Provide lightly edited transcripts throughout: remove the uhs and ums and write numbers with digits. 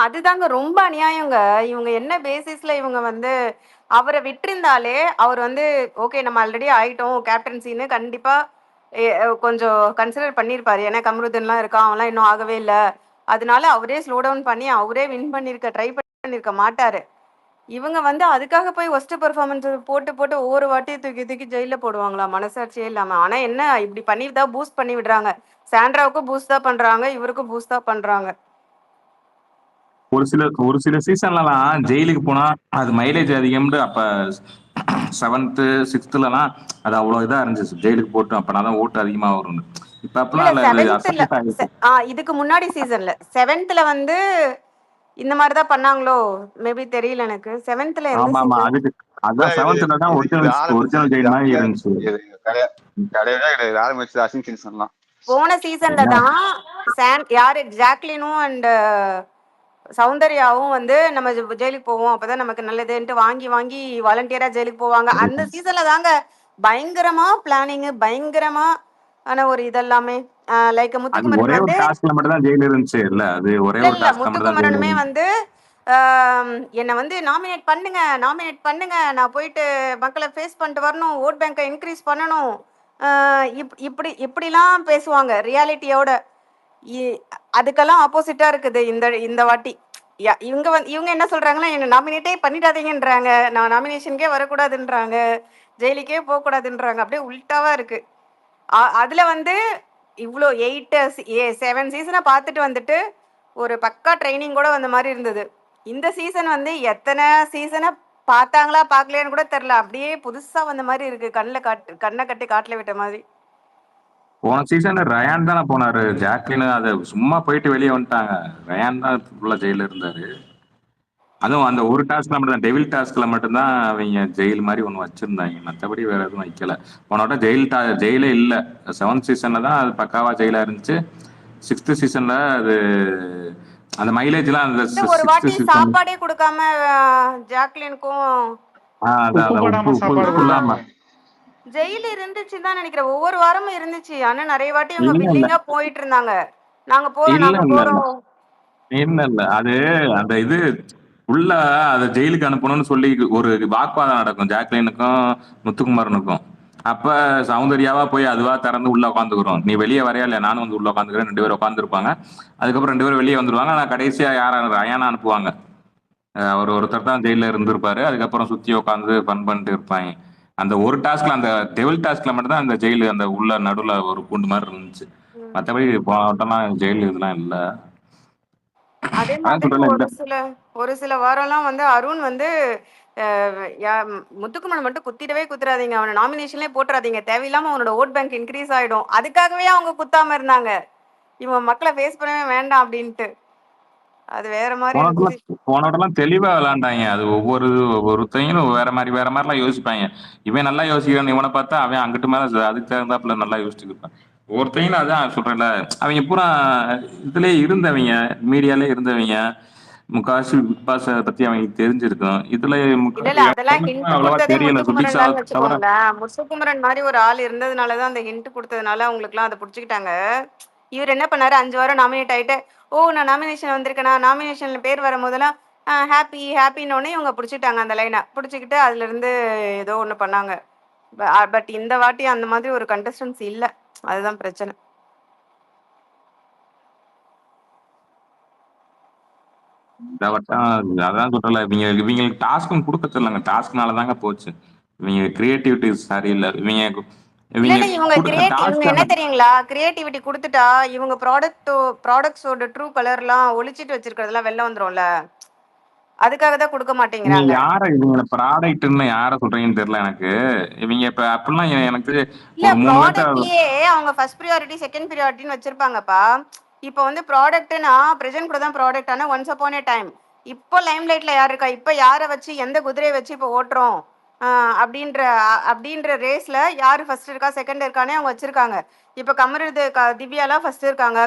அதுதாங்க ரொம்ப அநியாயங்க. இவங்க என்ன பேசிஸ்ல இவங்க வந்து அவரை விட்டிருந்தாலே அவர் வந்து ஓகே நம்ம ஆல்ரெடி ஆயிட்டோம் கேப்டன்சின்னு கண்டிப்பா கொஞ்சம் கன்சிடர் பண்ணியிருப்பாரு. ஏன்னா கம்ருதன்லாம் இருக்கான், அவன்லாம் இன்னும் ஆகவே இல்லை. அதனால அவரே ஸ்லோ டவுன் பண்ணி அவரே வின் ட்ரை பண்ணியிருக்க மாட்டாரு. இவங்க வந்து அதுக்காக போய் ஒஸ்ட் பெர்ஃபார்மன்ஸ் போட்டு போட்டு ஒவ்வொரு வாட்டியும் தூக்கி தூக்கி ஜெயில போடுவாங்களா மனசாட்சியே இல்லாம. ஆனா என்ன இப்படி பண்ணிதான் பூஸ்ட் பண்ணி விடுறாங்க. சாண்ட்ராவுக்கும் பூஸ்ட் தான் பண்றாங்க, இவருக்கும் பூஸ்ட் தான் பண்றாங்க. ஒரு சில சீசன்லலாம் ஜெயிலுக்கு போனா அது மைலேஜ் அதிகம்னு அப்ப 7th 6thலலாம் அது அவ்வளவு இதா இருந்துச்சு. ஜெயிலுக்கு போட்டு அப்பனாதான் ஓட்டு அதிகமா வரும். இப்ப அப்பெல்லாம் இல்ல, இது அசப்ட் ஆயிடுச்சு. இதுக்கு முன்னாடி சீசன்ல 7th வந்து இந்த மாதிரிதான் பண்ணாங்களோ மேபி தெரியல எனக்கு. 7th எந்த ஆமா சீசன்? அதுக்கு அதான் 7th தான் ஒரிஜினல் ஜெயில் மாதிரி இருந்துச்சு. போன சீசன்ல தான் யாரு ஜாக்லினும் அண்ட் சௌந்தர்யாவும் வந்து நம்ம ஜெயிலுக்கு போவோம் அப்பதான் நமக்கு நல்லதுன்ட்டு வாங்கி வாங்கி வாலண்டியரா ஜெயிலுக்கு போவாங்க. அந்த சீசன்ல தாங்க பயங்கரமா பிளானிங், பயங்கரமா ஆன ஒரு இதெல்லாமே லைக் முத்துக்குமரன் வந்து மட்டும் தான் ஜெயில இருந்துச்சு. இல்ல அது ஒரே ஒரு டாஸ்க் மட்டும் தான் முத்துக்குமரனுமே வந்து என்னை வந்து நாமினேட் பண்ணுங்க, நான் போயிட்டு மக்களை ஃபேஸ் பண்ணிட்டு வரணும், ஓட் பேங்கை இன்க்ரீஸ் பண்ணணும், இப்படிலாம் பேசுவாங்க ரியாலிட்டியோட. அதுக்கெல்லாம் ஆப்போசிட்டா இருக்குது இந்த இந்த வாட்டி. இவங்க என்ன சொல்றாங்கன்னா என்ன நாமினேட்டே பண்ணிடாதீங்கன்றாங்க, நான் நாமினேஷனுக்கே வரக்கூடாதுன்றாங்க, ஜெயிலுக்கே போக கூடாதுன்றாங்க. அப்படியே உல்டாவா இருக்கு. அதுல வந்து இவ்வளோ 7 சீசனை பார்த்துட்டு வந்துட்டு ஒரு பக்கா ட்ரைனிங் கூட வந்த மாதிரி இருந்தது. இந்த சீசன் வந்து எத்தனை சீசனை பார்த்தாங்களா பார்க்கலையான்னு கூட தெரில, அப்படியே புதுசா வந்த மாதிரி இருக்கு. கண்ணை கட்டி காட்டில் விட்ட மாதிரி. போன சீசன்ல ரயான் தானே போனாரு. ஜாக்லின் அதை சும்மா போயிட்டு வெளியே வந்துட்டாங்க. ரயான் தான் ஃபுல்லா ஜெயில இருந்தாரு. அதுவும் அந்த ஒரு டாஸ்க்ல மட்டும் தான், டெவில் டாஸ்க்ல மட்டும்தான் அவங்க ஜெயில் மாதிரி ஒன்று வச்சிருந்தாங்க. மற்றபடி வேற எதுவும் வைக்கல. போன வட்டம் ஜெயிலே இல்லை. 7th சீசன்ல தான் அது பக்காவா ஜெயிலா இருந்துச்சு. 6th சீசன்ல அது அந்த மைலேஜ்லாம் அந்த ஒரு வாட்டி சாப்பாடே கொடுக்காம ஜாக்லினுக்கும் ஜெயில இருந்துச்சுன்னு தான் நினைக்கிறேன். ஒவ்வொரு வாரமும் இருந்துச்சு. ஆனா நிறைய வாட்டி இவங்க பில்லிங்கா போயிட்டு இருந்தாங்க. நாங்க போறோம். இல்ல அது அந்த இது உள்ள அதை ஜெயிலுக்கு அனுப்பணும்னு சொல்லி ஒரு வாக்குவாதம் நடக்கும் ஜாக்லினுக்கும் முத்துக்குமாரனுக்கும். அப்ப சௌந்தர்யாவா போய் அதுவா திறந்து உள்ள உட்காந்துக்கிறோம். நீ வெளியே வரையா இல்லையா, நானும் வந்து உள்ள உட்காந்துக்கிறேன். 2 பேரும் உட்காந்துருப்பாங்க. அதுக்கப்புறம் 2 பேரும் வெளியே வந்துருவாங்க. ஆனா கடைசியா ரயானா அனுப்புவாங்க. அவர் ஒருத்தர் தான் ஜெயில இருந்திருப்பாரு. அதுக்கப்புறம் சுத்தி உட்காந்து ஃபன் பண்ணிட்டு இருப்பாங்க. அந்த ஒரு டாஸ்க்ல, அந்த டெவில் டாஸ்க்ல மட்டும் தான் அந்த ஜெயிலு அந்த உள்ள நடுவுல ஒரு பூண்டு மாதிரி இருந்துச்சு. மற்றபடி போட்டோம்லாம் ஜெயிலு இதெல்லாம் இல்ல. அதே மாதிரி ஒரு சில வாரம்லாம் வந்து அருண் வந்து முத்துக்குமரன் மட்டும் குத்திடாதீங்க, அவனை நாமினேஷன்லேயே போட்டுறாதீங்க, தேவையில்லாம அவனோட ஓட் பேங்க் இன்க்ரீஸ் ஆயிடும், அதுக்காகவே அவங்க குத்தாம இருந்தாங்க. இவன் மக்களை ஃபேஸ் பண்ணவே வேண்டாம் அப்படின்ட்டு. அது வேற மாதிரி போனவட்டெல்லாம் தெளிவா விளையாண்டாங்க. அது ஒவ்வொருத்தையும் வேற மாதிரிலாம் யோசிப்பாங்க. இவன் நல்லா யோசிக்கிறான், இவனை பார்த்தா அவன் அங்கிட்டு மேல அதுக்கு தகுந்தாப்புல நல்லா யோசிச்சுட்டு இருப்பான். ஒவ்வொருத்தையும் அதான் சொல்றேன்ல, அவங்க பூரா இதுலயே இருந்தவங்க, மீடியாலே இருந்தவங்க. முக்காவாசி பிக் பாஸ் பத்தி அவங்களுக்கு தெரிஞ்சிருக்கும். இதுல அவ்வளவா தெரியல. முத்துக்குமரன் மாதிரி ஒரு ஆள் இருந்ததுனாலதான் அந்த ஹிண்ட் கொடுத்ததுனால அவங்களுக்கு எல்லாம் அதை புடிச்சுக்கிட்டாங்க. இவர் என்ன பண்ணாரு, 5 வாரம் நாமினேட் ஆயிட்டு நான் நாமினேஷன் வந்திருக்கேனா, நாமினேஷன்ல பேர் வரும் போதெல்லாம் ஹாப்பின்னு இவங்க பிடிச்சிட்டாங்க. அந்த லைனை பிடிச்சிக்கிட்டு அதுல இருந்து ஏதோ ஒண்ணு பண்ணாங்க. பட் இந்த வாட்டி அந்த மாதிரி ஒரு கண்டஸ்டன்ஸ் இல்ல, அதுதான் பிரச்சனை. இந்த வட்டம் அதான் சொல்றல, இவங்களுக்கு டாஸ்க்கும் கொடுக்க தெரியலங்க. டாஸ்க்னால தாங்க போச்சு. இவங்க கிரியேட்டிவிட்டி சரியில்லை. இவங்க என்ன தெரியுங்களா, கிரியேட்டிவிட்டி கொடுத்துட்டா இவங்க ப்ராடக்ட்ஸோட ட்ரூ கலர்லாம் ஒளிச்சிட்டு வச்சிருக்கிறதுலாம் வெளில வந்துரும்ல, அதுக்காக தான் கொடுக்க மாட்டேங்கிறாங்க. யார இவங்க ப்ராடக்ட்னு யார சொல்றீங்கன்னு தெரியல எனக்கு. இவங்க இப்ப அப்படிலாம் எனக்கு அவங்க ஃபர்ஸ்ட் ப்ரியாரிட்டி செகண்ட் ப்ரியாரிட்டின்னு வச்சிருப்பாங்கப்பா. இப்போ வந்து ப்ராடக்ட்னா பிரசன்ட் கூட தான் ப்ராடக்ட். ஆனா ஒன்ஸ் அப்பான் ஏ டைம் இப்போ லைம் லைட்ல யார் இருக்கா, இப்போ யாரை வச்சு எந்த குதிரையை வச்சு இப்போ ஓட்டுறோம் அப்படின்ற ரேஸ்ல யாரு ஃபர்ஸ்ட் இருக்கா செகண்ட் இருக்கானே அவங்க வச்சிருக்காங்க. இப்ப திவ்யாலாம் ஃபர்ஸ்ட் இருக்காங்க,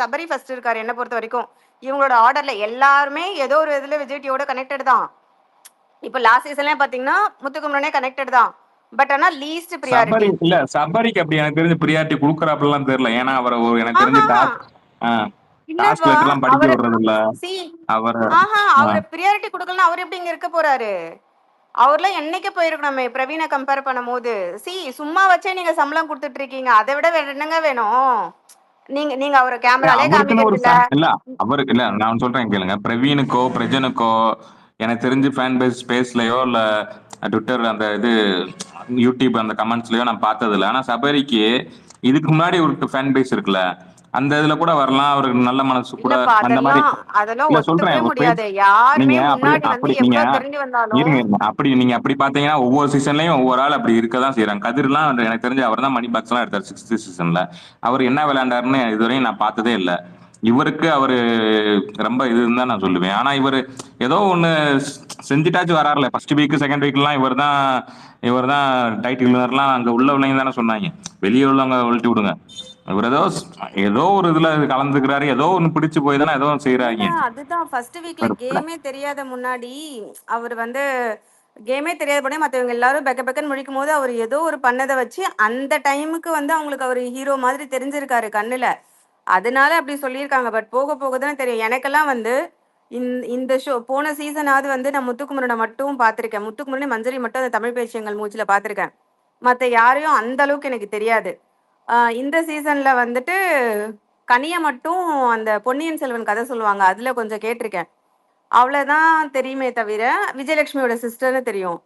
சபரி ஃபர்ஸ்ட் இருக்காரு. என்ன பொறுத்த வரைக்கும் இவங்களோட ஆர்டர்ல எல்லாருமே ஏதோ ஒரு இதுல விஜய் டிவியோட கனெக்டட் தான். இப்ப லாஸ்ட் சீசன்ல பாத்தீங்கன்னா முத்துக்குமரனே கனெக்டட் தான். பட் ஆனா லீஸ்ட் பிரியாரிட்டி இல்ல. சபரிக்கு அப்படி எனக்கு தெரிஞ்ச பிரியாரிட்டி குடுக்கறாப்லாம் தெரியல. ஏன்னா அவர் எனக்கு தெரிஞ்ச டாஸ்க் இல்லப்பா லெட்டர்லாம் படிக்க அவரு விடுறது இல்ல சி அவர். ஆஹா அவரு ப்ரியாரிட்டி கொடுக்கலன்னா அவர் எப்படி இங்க இருக்க போறாரு? அவர்லாம் என்னைக்கு போயிருக்கணுமே பிரவீனை கம்பேர் பண்ணும்போது. சும்மா வச்சே நீங்க சம்பளம் கொடுத்துட்டு இருக்கீங்க, அதை விட வேற என்னங்க வேணும்? நீங்க நீங்க அவரை கேமராலே அவருக்குன்னு ஒரு காமிக்கிறது இல்ல. ஃபேன் இல்ல. அவருக்கு இல்ல, நான் சொல்றேன் கேளுங்க. பிரவீனுக்கோ பிரஜனுக்கோ எனக்கு தெரிஞ்சு ஃபேன் பேஸ் ஸ்பேஸ்லயோ இல்ல ட்விட்டர் அந்த இது யூடியூப் அந்த கமெண்ட்ஸ்லயோ நான் பார்த்தது இல்லை. ஆனா சபரிக்கு இதுக்கு முன்னாடி ஒரு ஃபேன் பேஸ் இருக்குல்ல, அந்த இதுல கூட வரலாம். அவருக்கு நல்ல மனசு கூட இல்லப்பா அந்த மாதிரி. அதெல்லாம் அதெல்லாம் இல்ல ஒத்துக்கவே சொல்றேன் ஒரு பேஜ். முடியாது. யாருமே நீங்க அப்படி முன்னாடி வந்து அப்படி நீங்க எவ்வளவு தெரிஞ்சு வந்தாலும் இருங்க இருங்க. அப்படி நீங்க அப்படி பாத்தீங்கன்னா ஒவ்வொரு சீசன்லயும் ஒவ்வொரு ஆள் அப்படி இருக்கதான் செய்யறாங்க. கதிர்லாம் எனக்கு தெரிஞ்சு அவர் தான் மணி பாக்ஸ் எல்லாம் எடுத்தார் 6th சீசன்ல. அவர் என்ன விளையாண்டாருன்னு இதுவரையும் நான் பார்த்ததே இல்லை. இவருக்கு அவரு ரொம்ப இதுன்னு தான் நான் சொல்லுவேன். ஆனா இவர் ஏதோ ஒண்ணு செஞ்சுட்டாச்சும் வராருல. ஃபர்ஸ்ட் வீக் செகண்ட் வீக்லாம் இவர் தான் டைட்டில் வினர்லாம் அங்க உள்ளவங்க தானே சொன்னாங்க. வெளியே உள்ளவங்க ஒழிச்சு விடுங்க. இவர் ஏதோ ஒரு இதுல கலந்துக்கிறாரு. ஏதோ ஒண்ணு பிடிச்சு போய் தானே ஏதோ ஒன்று இல்ல செய்யறாங்க. அதுதான் ஃபர்ஸ்ட் வீக்ல கேமே தெரியாத முன்னாடி அவர் வந்து கேமே தெரியாத போதே மற்றவங்க எல்லாரும் பெக்க பெக்கன்னு முழிக்கும் போது அவர் ஏதோ ஒரு பண்ணதை வச்சு அந்த டைமுக்கு வந்து அவங்களுக்கு அவர் ஹீரோ மாதிரி தெரிஞ்சிருக்காரு கண்ணுல. அதனால அப்படி சொல்லியிருக்காங்க. பட் போக போக தானே தெரியும். எனக்கெல்லாம் வந்து இந்த ஷோ போன சீசனாவது வந்து நான் முத்துக்குமரனை மட்டும் பார்த்துருக்கேன். முத்துக்குமரனை மஞ்சரி மட்டும் அந்த தமிழ் பேச்சியங்கள் மூச்சில் பார்த்துருக்கேன். மற்ற யாரையும் அந்த அளவுக்கு எனக்கு தெரியாது. இந்த சீசன்ல வந்துட்டு கனிய மட்டும் அந்த பொன்னியின் செல்வன் கதை சொல்லுவாங்க, அதுல கொஞ்சம் கேட்டிருக்கேன். அவ்வளவுதான் தெரியுமே தவிர விஜயலட்சுமியோட சிஸ்டர்னு தெரியும்.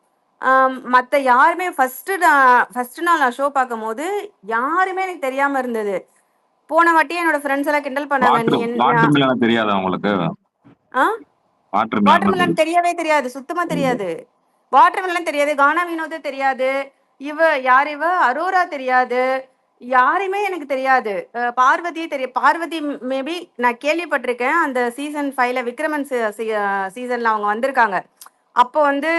மற்ற யாருமே ஃபர்ஸ்ட் நாள் நான் ஷோ பார்க்கும் போது யாருமே எனக்கு தெரியாம இருந்தது. போன வாட்டி என்னோட ஃப்ரெண்ட்ஸ் எல்லாம் கிண்டல் பண்ணாங்க, நீ வாட்டர் என்ன வாட்டர் மிலன் தெரியாதா உங்களுக்கு? ஆ வாட்டர் வாட்டர்மெலன் மிலன் தெரியவே தெரியாது, சுத்தமா தெரியாது. வாட்டர்மெலன் தெரியாது, கானா வினோத் தெரியாது, இவ அரோரா தெரியாது, யாருமே எனக்கு தெரியாது. பார்வதியே தெரியும். பார்வதி மேபி நான் கேள்விப்பட்டிருக்கேன். அந்த சீசன் 5ல விக்ரமன் சீசன்ல அவங்க வந்திருக்காங்க. அப்போ வந்து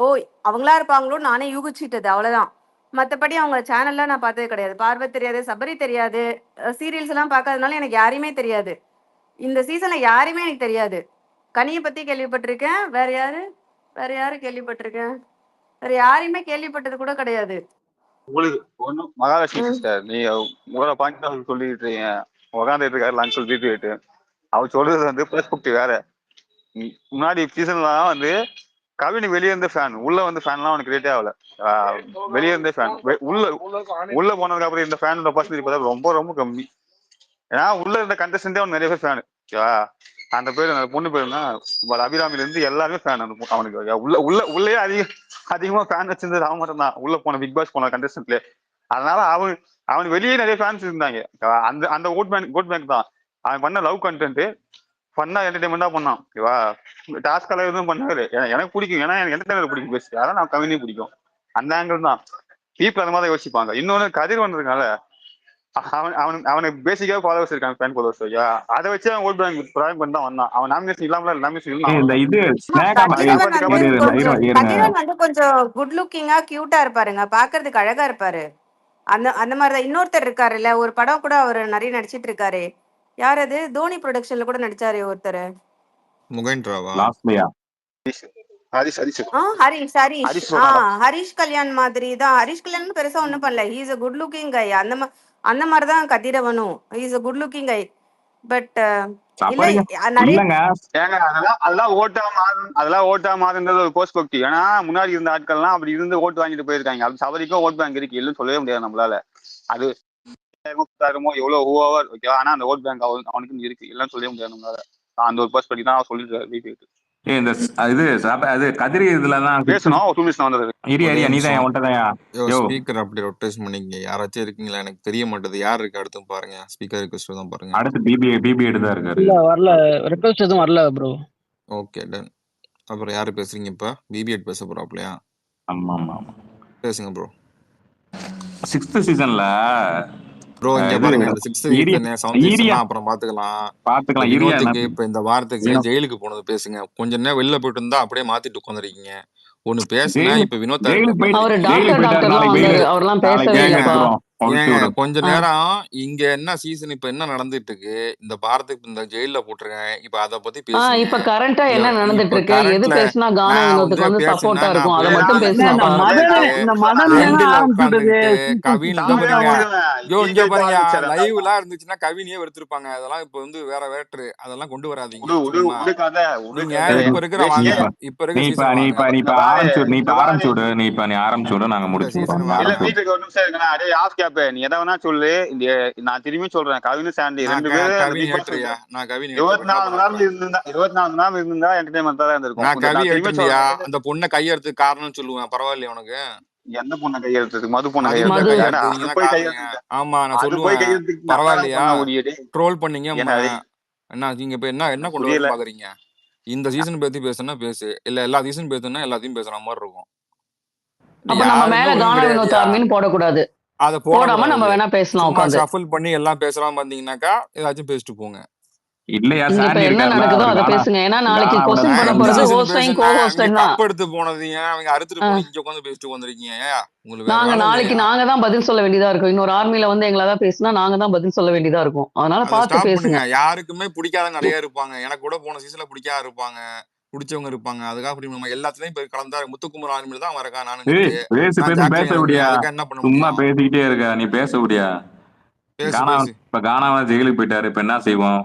ஓ அவங்களா இருப்பாங்களோன்னு நானே யூகிச்சிட்டது, அவ்வளவுதான். மற்றபடி அவங்க சேனல்ல நான் பார்த்தது கிடையாது. பார்வதி தெரியாது, சபரி தெரியாது, சீரியல்ஸ் எல்லாம் பார்க்காதனால எனக்கு யாரையுமே தெரியாது. இந்த சீசன்ல யாருமே எனக்கு தெரியாது. கனியை பத்தி கேள்விப்பட்டிருக்கேன். வேற யாரு கேள்விப்பட்டிருக்கேன்? வேற யாரையுமே கேள்விப்பட்டது கூட கிடையாது. உங்களுக்கு ஒண்ணும் மகாலட்சுமி சிஸ்டர், நீங்க உங்களோட பாயிண்ட் சொல்லிட்டு இருக்கீங்க. உட்காந்துட்டு இருக்காரு லஞ்ச் சொல்லிட்டு அவர் சொல்றது வந்து பெர்ஸ்பெக்டிவ் வேற. முன்னாடி சீசன்லாம் வந்து கவினி வெளியே இருந்த ஃபேன், உள்ள வந்து ஃபேன்லாம் அவனுக்கு கிரியேட்டே ஆகல. வெளியே இருந்தே ஃபேன், உள்ள போனதுக்கு அப்புறம் இந்த ஃபேனோட பர்சன்டேஜ் பார்த்தா ரொம்ப ரொம்ப கம்மி. ஏன்னா உள்ள இருந்த கண்டஸ்டன்டே அவன் நிறைய பேர் ஃபேனு. அந்த பேர் அந்த பொண்ணு பேருனா அபிராமில இருந்து எல்லாருமே ஃபேன். அந்த அவனுக்கு உள்ளே அதிகமா ஃபேன் வச்சிருந்தது அவன் மட்டும் தான், உள்ள போன பிக் பாஸ் போன கண்டஸ்டன்ட்ல. அதனால அவனுக்கு வெளியே நிறைய ஃபேன்ஸ் இருந்தாங்க. அந்த அந்த ஓட் பேங்க் தான் அவன் பண்ண லவ் கண்டென்ட். ஃபன்னா என்டர்டைன்மெண்டா பண்ணான். ஓகேவா, டாஸ்க் எல்லாம் எதுவும் பண்ணாரு. எனக்கு பிடிக்கும், ஏன்னா எனக்கு என்டர்டைனர் பிடிக்கும் பேசி, அதான் நான் கவினையும் பிடிக்கும். அந்த ஆங்கிள் தான் பீப்புள் அந்த மாதிரி யோசிப்பாங்க. இன்னொன்னு கதிர் வந்ததுனால அவனுக்கு பேசிக்கா ஃபாலோவர்ஸ் இருக்காங்க, ஃபேன் ஃபாலோவர்ஸ். ஓகேவா, அதை வச்சு அவன் ஓட் பேங்க் ப்ராயம் பண்ணி தான் வந்தான். அவன் நாமினேஷன் இல்லாமல நாமினேஷன் இந்த இது கதிரவன் வந்து கொஞ்சம் குட் லுக்கிங்கா கியூட்டா இருப்பாருங்க, பாக்குறதுக்கு அழகா இருப்பாரு. அந்த அந்த மாதிரிதான் இன்னொருத்தர் இருக்காருல்ல, ஒரு படம் கூட அவர் நிறைய நடிச்சிட்டு இருக்காரு. யார் அது? தோனி ப்ரொடக்ஷன்ல கூட நடிச்சாரு ஒருத்தர். முகேந்திராவா? ஹரிஷ் கல்யாண் மாதிரி தான். ஹரிஷ் கல்யாண் பெருசா ஒண்ணும் பண்ணல. He is a good looking guy. அந்த மாதிரிதான் கதிரவனும். He is a good looking guy. But அதெல்லாம் ஓட்டா மாறுன்றது ஒரு கோஸ்பக்தி. ஏன்னா முன்னாடி இருந்த ஆட்கள்லாம் அப்படி இருந்து ஓட்டு வாங்கிட்டு போயிருக்காங்க. அது சபரிக்கும் ஓட் பேங்க் இருக்கு, இல்லைன்னு சொல்லவே முடியாது நம்மளால. அது எவ்வளவு ஓவர். ஓகேவா, ஆனா அந்த ஓட் பேங்க் அவனுக்கு இருக்கு, இல்லைன்னு சொல்லவே முடியாது நம்மளால. அந்த ஒரு பர்ஸ்பெக்டிவ் தான் சொல்லிட்டு கதிரி இதுலதான் பேசணும். 2 நிமிஷம் வந்தது. ஸ்பீக்கர் அப்படி ரொட்டேஷன் பண்ணிங்க. யாராச்சும் இருக்கீங்களா? எனக்கு தெரிய மாட்டேது யார் இருக்கு. அடுத்து பாருங்க, ஸ்பீக்கர் ரிக்வெஸ்ட் தான் பாருங்க. அடுத்து பிபி எடுதான் இருக்காரு. இல்ல வரல, ரிக்வெஸ்ட் எதுவும் வரல ப்ரோ. Okay done. அப்புறம் யாரு பேசுறீங்க இப்ப? பிபிஎட் பேச போறாப்லையா? ஆமா ஆமா பேசுங்க ப்ரோ. 6th சீசன்ல ப்ரோ இங்க பாருங்க, இந்த 6th சீசன் சவுண்ட் அப்புறம் பாத்துக்கலாம். இப்ப இந்த வாரத்துக்கு ஜெயிலுக்கு போனது பேசுங்க. கொஞ்ச நேரம் வெளில போயிட்டு இருந்தா அப்படியே மாத்திட்டு உட்காந்துருக்கீங்க. ஒண்ணு பேசுனா இப்ப வினோத் அவரு டாக்டர்லாம் அவர்லாம் பேசவே இல்லப்பா. ஏங்க கொஞ்ச ஆ. நேரம் இங்க என்ன சீசன் இப்ப என்ன நடந்துட்டு இருக்கு, இந்த பாரத்துக்கு இந்த ஜெயில போட்டிருக்கேன், இப்ப அத பத்தி பேசுங்க. இப்ப கரண்டா என்ன நடந்துட்டு இப்ப இருக்கு, எது கரண்ட்ல பேசினா கானா நான் வினோத்துக்கு வந்து பேசுனா சப்போர்ட்டா இருக்கும், அதை நான் மட்டும் இல்ல, பேசினா இல்ல, இந்த போதும். மதன் இல்ல, இந்த மதன் தானே ஃப்ரெண்டுல ஆரம்பிச்சு விட்டது. உட்காந்துக்கிட்டு சீசன் கவின் இங்க தமிழ் பாருங்க. விடுவேன் இங்க பாருங்க, ஆரம்பிச்சாரு லைவ் எல்லாம் இருந்துச்சுன்னா கவினையே எடுத்திருப்பாங்க. அதெல்லாம் இப்ப வந்து வேற வேட்ரு, அதெல்லாம் கொண்டு வராதீங்க உடு உடு சரிங்களா? உடு கதை உடு நீங்க கதை இப்ப இருக்கிற பேசிக்க. வாங்க, இப்ப நீ இருக்க இப்ப சீசன் நீ வாங்க. இப்ப நீ இந்த இப்ப பாரு ஆரம்பிச்சு நீ இந்த இப்ப பாரு ஆரம்பிச்சு விடு நீ இப்ப நீ ஆரம்பிச்சு விடு நாங்க இந்த முடிச்சுக்கிறோம். சீசன் நீ இல்ல ஆரம்பிச்சு விடு. வீட்டுக்கு ஒரு நிமிஷம் இருக்குண்ணா. அதே ஆஃப் கேப்ப நீ எதை வேணா சொல்லு. இந்த நான் திரும்பி சொல்றேன், கவின் சாண்டி நான் 2 பேரும் அந்த கவின் பிக் பாஸ் ஹேட்டரியா? நான் கவின் ஹேட்டர், பெட்ரா 24 மணி நேரம் பண்ணாதீங்க. இருந்திருந்தா 24 மணி நேரம் இருந்திருந்தா என்டர்டைன்மெண்ட் தான் இருந்திருக்கும். நான் கவி நான் திரும்பி ஹேட்டர்யா? சொல்றேன், அந்த பொண்ணை கையெடுத்து காரணம்னு சொல்லுவேன், பரவாயில்லையா உனக்கு? எந்த பொண்ணை கையெழுத்துக்கு? மது பொண்ணை மது தான் மது கையெழுத்துக்கு? ஏன்னா கையெடுத்து, நீங்க அது தான் போய் காரணங்க. கையெழுத்து, ஆமா நான் அது போய் சொல்லுவேன், கையெழுத்துக்கு நான் தான் பரவாயில்லையா? பண்ண முடியுது. ட்ரோல் பண்ணீங்க என்ன அது என்ன நீங்க இப்ப என்ன என்ன கொண்டு புரியல. வரணும்னு பாக்குறீங்க? இந்த சீசன் பத்தி பேசுனா பேசு, இல்ல எல்லா சீசன் பேசுனா எல்லாத்தையும் பேசுற மாதிரி இருக்கும். அப்ப நம்ம யாருமே மேல ஒண்ணும் கானா வினோத் கிடையாதுயா. ஆர்மின்னு போடக்கூடாது, அதை போடாம நம்ம போடக்கூடாது. வேணா பேசலாம் சும்மா உட்காந்து. ஷஃபிள் பண்ணி எல்லாம் பேசலாம் பாத்தீங்கன்னாக்கா ஏதாச்சும் பேசிட்டு போங்க. இல்லையா இங்க இப்ப சாண்டி என்ன இருக்காருல நடக்குதோ அவர் அதை கானா பேசுங்க, ஏன்னா நாளைக்கு கானாவோட கொஸ்டின் பண்ண இந்த போறது ஃபேமிலி. சீசன் ஹோஸ்டையும் கோ பேசுனா அவங்க ஹோஸ்டையும் தான். கப் எடுத்து போனதையும் அவங்க அறுத்துட்டு போன இங்க உட்காந்து பேசிட்டு வந்திருக்கீங்க. உங்களுக்கு வேற வேலை நாளைக்கு இல்லையா? நாங்க தான் பதில் சொல்ல வேண்டியதா இருக்கும், இன்னொரு ஆர்மில வந்து எங்களை தான் பேசினா நாங்க தான் பதில் சொல்ல வேண்டியதா இருக்கும், அதனால அதை பார்த்து ஸ்டாப் பேசுங்க. பண்ணுங்க. யாருக்குமே பிடிக்காத நிறைய இருப்பாங்க. எனக்கு கூட போன சீசன்ல பிடிக்காத இருப்பாங்க, பிடிச்சவங்க இருப்பாங்க. அதுக்காக அப்படி நம்ம எல்லாத்துலயும் இப்ப கலந்தா முத்துக்குமார் ஆர்மியில தான் அவன் இருக்கான். நான் ஏய் எனக்கு பேசு நான் பேசு பேச ஜாக்லின் இருக்கேன். விடியா, அதுக்காக என்ன பண்ண சும்மா முடியும்? பேசிக்கிட்டே இருக்க, நீ பேச விடியா. பேசு கானா பேசு. இப்ப கானாவா ஜெயிலுக்கு போயிட்டாரு, இப்ப என்ன செய்வோம்?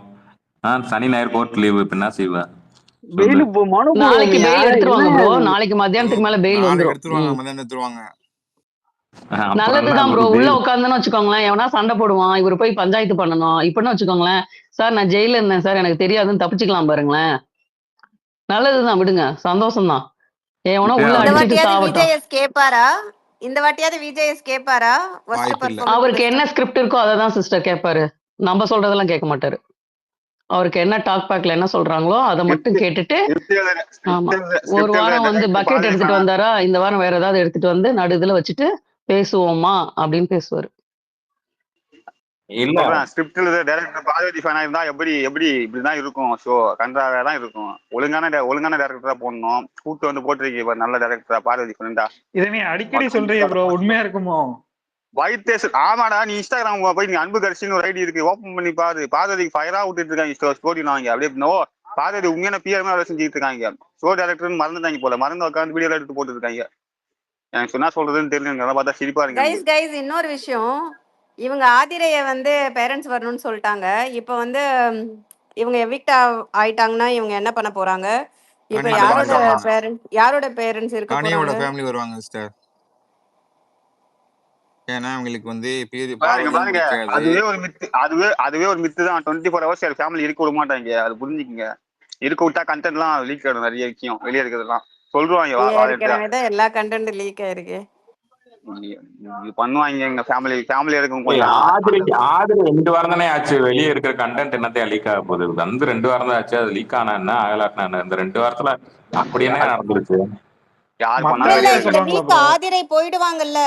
சனி ஞாயிறு கோர்ட் லீவு, இப்ப என்ன செய்வ சொல்லு. பெயில் மனு நாளைக்கு போடுவோம்யா. பெயில் என்ன எடுத்துருவாங்க ப்ரோ, இது? நாளைக்கு மத்தியானத்துக்கு மேல பெயில் நாளைக்கு வந்துரும். எடுத்துருவாங்க, மதியானம் எடுத்துருவாங்க. அப்புறம் என்ன நல்லதுதான் ப்ரோ, உங்களுக்கு உள்ள பெயில்? உட்காந்துன்னு வச்சுக்கோங்களேன், எவனா சண்டை போடுவான், இவரு போய் பஞ்சாயத்து பண்ணணும் இப்படின்னு வச்சுக்கோங்களேன். சார் நான் ஜெயில இருந்தேன் சார், எனக்கு தெரியாதுன்னு தப்பிச்சுக்கலாம் பாருங்களேன். நல்லதுதான், விடுங்க, சந்தோஷம் தான். எவனா இல்லையா உள்ள அவர் அடிச்சிட்டு சாவட்டும். விஜயஸ் கேட்பாரா? இந்த வாட்டியாவது விஜயஸ் கேட்பாரா? ஃபர்ஸ்ட் வாய்ப்பு இல்ல. பெர்ஃபார்மன்ஸ் அவருக்கு என்ன ஸ்கிரிப்ட் இருக்கோ அதை தான் சிஸ்டர் கேட்பாரு, நம்ம சொல்றதெல்லாம் கேட்க மாட்டாரு. அவருக்கு என்ன டாக் பேக்ல என்ன சொல்றாங்களோ அதை மட்டும் கேட்டுட்டு, ஆமா, ஒரு வாரம் வந்து பக்கெட் எடுத்துட்டு வந்தாரா, இந்த வாரம் வேற ஏதாவது எடுத்துட்டு வந்து நடு இதுல வச்சுட்டு பேசுவோமா அப்படின்னு பேசுவாரு. இல்ல சொல்றேன், ஸ்கிரிப்ட்ல டைரக்டர் பார்வதி ஃபேனா இருந்தா எப்படி எப்படி இப்படிதான் இருக்கும். ஷோ கன்றாவே தான் இருக்கும். ஒழுங்கான டேரக்டரா போடணும். கூட்டு வந்து போட்டிருக்கீங்க நல்ல டேரக்டரா பார்வதி ஃபேன்டா. இதை நீ அடிக்கடி சொல்றீங்க ப்ரோ, உண்மையா இருக்குமோ? வைத்தேஸ் ஆமாடா. நீ இன்ஸ்டாகிராம் போய் நீ அன்பு கரிசின்னு ஒரு ஐடி இருக்கு, ஓப்பன் பண்ணி பாரு. பார்வதிக்கு ஃபயரா விட்டுட்டு இருக்காங்க ஸ்டோரி. வாங்க அப்படியே பார்வதி உண்மையான பிஆர்மே வேலை செஞ்சுட்டு இருக்காங்க. ஷோ டேரக்டர்னு மறந்துட்டாங்க போல, மறந்து உட்காந்து வீடியோ எடுத்து போட்டு இருக்காங்க. எனக்கு சொன்னா சொல்றதுன்னு தெரியல, பார்த்தா சிரிப்பா இருக்கு. கைஸ் இன்னொரு விஷயம், இவங்க ஆதிரைய வந்து பேரண்ட்ஸ் வரணும்னு சொல்லிட்டாங்க. இப்போ வந்து இவங்க எவிக்ட் ஆயிட்டாங்கன்னா இவங்க என்ன பண்ண போறாங்க? இப்போ கனியோட ஃபேமிலி வருவாங்க. யாரோட பேரண்ட்ஸ் இருக்க கனியோட போறாங்க? ஃபேமிலி வருவாங்க சிஸ்டர். ஏன்னா அவங்களுக்கு வந்து பாருங்க பார்வதியும் பாருங்க, பிடிக்காது. அதுவே ஒரு மித்து தான். 24 hours ஃபேமிலி இருக்க விட மாட்டாங்க, அது புரிஞ்சுக்குங்க. இருக்க விட்டா கண்டென்ட்லாம் லீக் ஆயிடும், நிறைய விஷயம் வெளியே இருக்கிறதுலாம் சொல்லுவாங்க. ஏற்கனவே தான் எல்லா கண்டென்ட் லீக் ஆயிருக்கு. இது பண்ணுவாங்க எங்க ஃபேமிலி இருக்கும் ஏய், கொஞ்சம். ஆதிரை 2 வாரம் தானே ஆச்சு, வெளியே இருக்கிற கண்டென்ட் என்னத்தையும் லீக் ஆக போகுது. வந்து 2 வாரம் தான் ஆச்சு, அது லீக் ஆனா என்ன ஆகலாட்டினா என்ன? இந்த 2 வாரத்துல அப்படி என்ன நடந்துருச்சு? யார் மக்கள் பண்ணாலும் இல்ல வெளியே என்ன இந்த இருக்கு. சொல்லுவாங்களா வீக் ப்ரோ? ஆதிரை போயிடுவாங்கல்ல.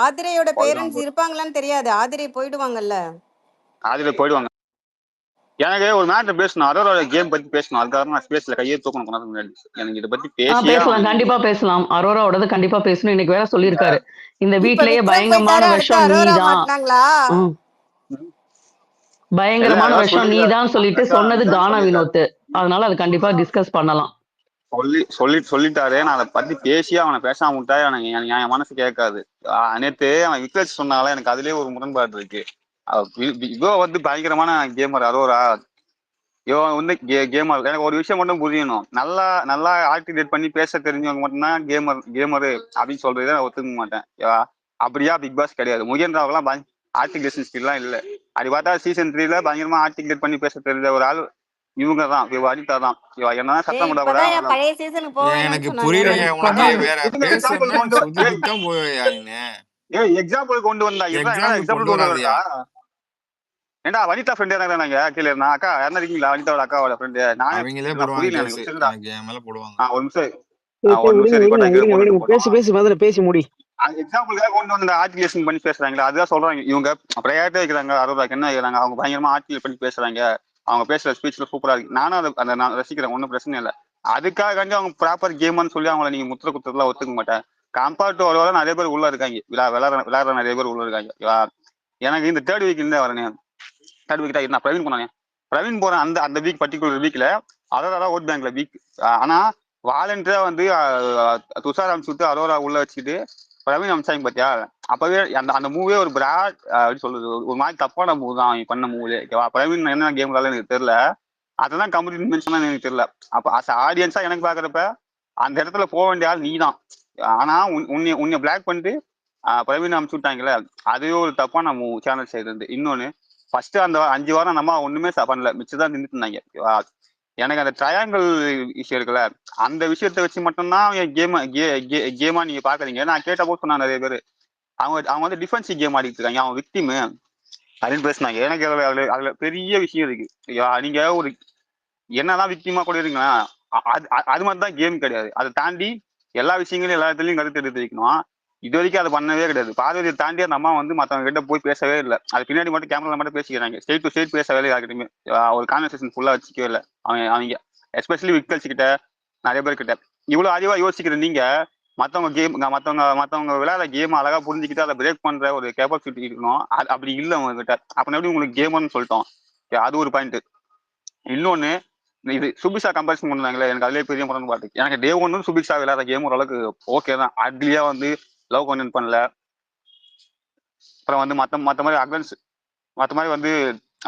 ஆதிரையோட பேரண்ட்ஸ் போயிடுவாங்க, இருப்பாங்களான்னு தெரியாது, ஆதிரை போயிடுவாங்கல்ல. அதுல போயிடுவாங்க. எனக்கு ஒரு மேட்டர் பேசணும், அரோரோட கேம் பத்தி பேசணும். அதுக்காக நான் ஸ்பேஸ்ல கையே தூக்கணும் கொண்டாந்து முன்னாடி. எனக்கு இதை பத்தி பேசியே பேசலாம், கண்டிப்பா பேசலாம். அரோராவோடது கண்டிப்பா பேசணும். இன்னைக்கு வேற சொல்லியிருக்காரு, இந்த இப்ப வீட்லயே விக்ரம் பயங்கரமான போயிட்டாரு, அடுத்து விஷம் அரோரா நீதான், மாட்டினாங்களா? பயங்கரமான அதான் விஷம் நீதான் சொல்லிட்டு சொன்னது கானா சொல்லிட்டாரு. வினோத். அதனால அது கண்டிப்பா டிஸ்கஸ் பண்ணலாம். சொல்லிட்டாரு. நான் அதை பத்தி பேசியே அவனை பேசாம விட்டா எனக்கு என் மனசு கேட்காது. நேத்து அவன் விக்ரேஷ் சொன்னால எனக்கு அதுலயே ஒரு முரண்பாடு இருக்கு. இவ வந்து பயங்கரமான கேமர் அரோரா. இவன் வந்து கேமர். எனக்கு ஒரு விஷயம் மட்டும் புரியணும், நல்லா நல்லா ஆர்டிகுலேட் பண்ணி பேச தெரிஞ்சவங்க மட்டும்தான் கேமரு அப்படின்னு சொல்றதை நான் ஒத்துக்க மாட்டேன். அப்படியா? பிக் பாஸ் கிடையாது. முகேன் ராவெல்லாம் ஆர்டிகுலேஷன் ஸ்கில்லாம் இல்லை. அப்படி பார்த்தா சீசன் 3ல பயங்கரமா ஆர்டிகுலேட் பண்ணி பேச தெரிஞ்ச ஒரு ஆள் இவங்க தான், இவ அனிதா தான். இவ என்னதான் சத்தம் போட்டா கூட இப்பதான் பழைய சீசனுக்கு போக வேணாம்னு எனக்கு சொன்னாங்க. புரியலைங்க. உனக்கு வேற பேசுறதுன்னா எக்ஸாம்பிள் சொல்லிட்டு தான் போவீங்க. கொண்டு வந்தா எக்ஸாம்பிள் எக்ஸாம்பிள் கொண்டு கொண்டு வராதியா? வரா. ஏண்டா வனிதா ஃப்ரெண்ட் இருந்தாங்க கீழே இருந்தா. அக்கா யாரா இருக்கீங்களா? வனிதாவோட அக்காவோட ஃப்ரெண்டு. நானே அவங்களே போடுவாங்க புரியல கேஸ், எனக்கு. சரிடா, எனக்கு என் மேல போடுவாங்க. ஒரு நிமிஷம் சரி, விடுங்க ரெக்கார்ட் விடுங்க ஆகி விடுங்க போட்டுட்டு விடுங்க, போட்டோம். பேசி முதல்ல பேசி முடி. எக்ஸாம்பிளுக்காக கொண்டு வந்து ஆர்டிகுலேஷன் பண்ணி பேசுறாங்களா, அதுதான் சொல்றாங்க. இவங்க ப்ரையாரிட்டி வைக்கிறாங்க, அறுபதாக்கு என்ன வைக்கிறாங்க, அவங்க பயங்கரமா ஆர்டிகுலேட் பண்ணி பேசுறாங்க. அவங்க பேசுற ஸ்பீச்ல சூப்பரா இருக்கு. நானும் அதை நான் ரசிக்கிறேன், ஒன்றும் பிரச்சனை இல்லை. அதுக்காக அவங்க ப்ராப்பர் கேம்னு சொல்லி அவங்கள நீங்க முத்திர குத்துறதுலாம் ஒத்துக்க மாட்டேன். கம்பேர்ட் டு அரோரா நிறைய பேர் உள்ள இருக்காங்க, விளையாடுற நிறைய பேர் உள்ள இருக்காங்க. எனக்கு இந்த தேர்ட் வீக் இருந்தே வரேன். தேர்ட் வீக் தான் நான் பிரவீன் போனேன். பிரவீன் போறேன் அந்த வீக் பர்டிகுலர் வீக்ல அரோரா ஓட் பேங்க்ல வீக். ஆனா வாலண்டியரா வந்து துஷார் அமிச்சுட்டு அரோரா உள்ள வச்சுக்கிட்டு பிரவீன் அமிச்சாங்க பாத்தியா. அப்பவே அந்த மூவே ஒரு பிராட் அப்படி சொல்றது ஒரு மாதிரி தப்பான மூவ் தான் அவன் பண்ண மூவ்ல. பிரவீன் என்ன கேம் விளாட்ல எனக்கு தெரியல, அதெல்லாம் கம்ப்ளீட் எனக்கு தெரியல. அப்ப ஆடியன்ஸா எனக்கு பாக்குறப்ப அந்த இடத்துல போக வேண்டிய ஆள் நீ தான். ஆனா உன்னை பிளாக் பண்ணிட்டு பிரவீன் அமுச்சு விட்டாங்கல்ல, அதுவே ஒரு தப்பான மூவ் சேனல் சைடு இருந்து. இன்னொன்னு ஃபர்ஸ்ட் அந்த 5 வாரம் நம்ம ஒண்ணுமே பண்ணல, மிச்சதான் நின்றுட்டு இருந்தாங்க. எனக்கு அந்த ட்ரையாங்கிள் விஷயம் இருக்குல்ல, அந்த விஷயத்த வச்சு மட்டும்தான் கேமா நீங்க பாக்குறீங்க. நான் கேட்டப்போ சொன்னாங்க நிறைய பேர் அவங்க வந்து டிஃபென்சிவ் கேம் ஆடிட்டு இருக்காங்க, அவன் விக்டிமு அப்படின்னு பேசினாங்க. எனக்கு அதுல பெரிய விஷயம் இருக்கு. நீங்க ஒரு என்னதான் விக்டிமா கூட இருக்கீங்களா, அது மாதிரி தான் கேம் கிடையாது. அதை தாண்டி எல்லா விஷயங்களையும் எல்லா இடத்துலயும் கருத்து எடுத்து வைக்கணும். இது வரைக்கும் அதை பண்ணவே கிடையாது. பார்வதியை தாண்டி அந்த அம்மா வந்து மற்றவங்க கிட்ட போய் பேசவே இல்லை. அது பின்னாடி மட்டும் கேமரா மட்டும் பேசிக்கிறாங்க, ஸ்டேட் டு ஸ்டேட் பேசவே இல்லை. யார்கிட்டயுமே ஒரு கான்வர்சேஷன் ஃபுல்லா வச்சுக்கவே இல்லை அவங்க எஸ்பெஷலி விக்கல்ஸ் கிட்ட நிறைய பேர் கிட்ட. இவ்வளவு அறிவா யோசிக்கிற நீங்க மற்றவங்க விளையாட கேம் அழகா புரிஞ்சுக்கிட்டு அதை பிரேக் பண்ற ஒரு கேப்பாசிட்டி இருக்கணும். அப்படி இல்லை அவங்க கிட்ட. அப்ப எப்படி உங்களுக்கு கேம்னு சொல்லிட்டோம், அது ஒரு பாயிண்ட். இன்னொன்னு இது சுபிக்ஷா கம்பேரிசன் பண்ணாங்களே, எனக்கு அதுலேயே பெரிய முரண்பாடு. எனக்கு டே ஒன்னு சுபிக்ஷா விளையாட கேம் ஓரளவுக்கு ஓகே தான். அட்லியா வந்து லவ் கண்டென்ட் பண்ணல. அப்புறம் வந்து மற்ற மாதிரி அக்வன்ஸ் மற்ற மாதிரி வந்து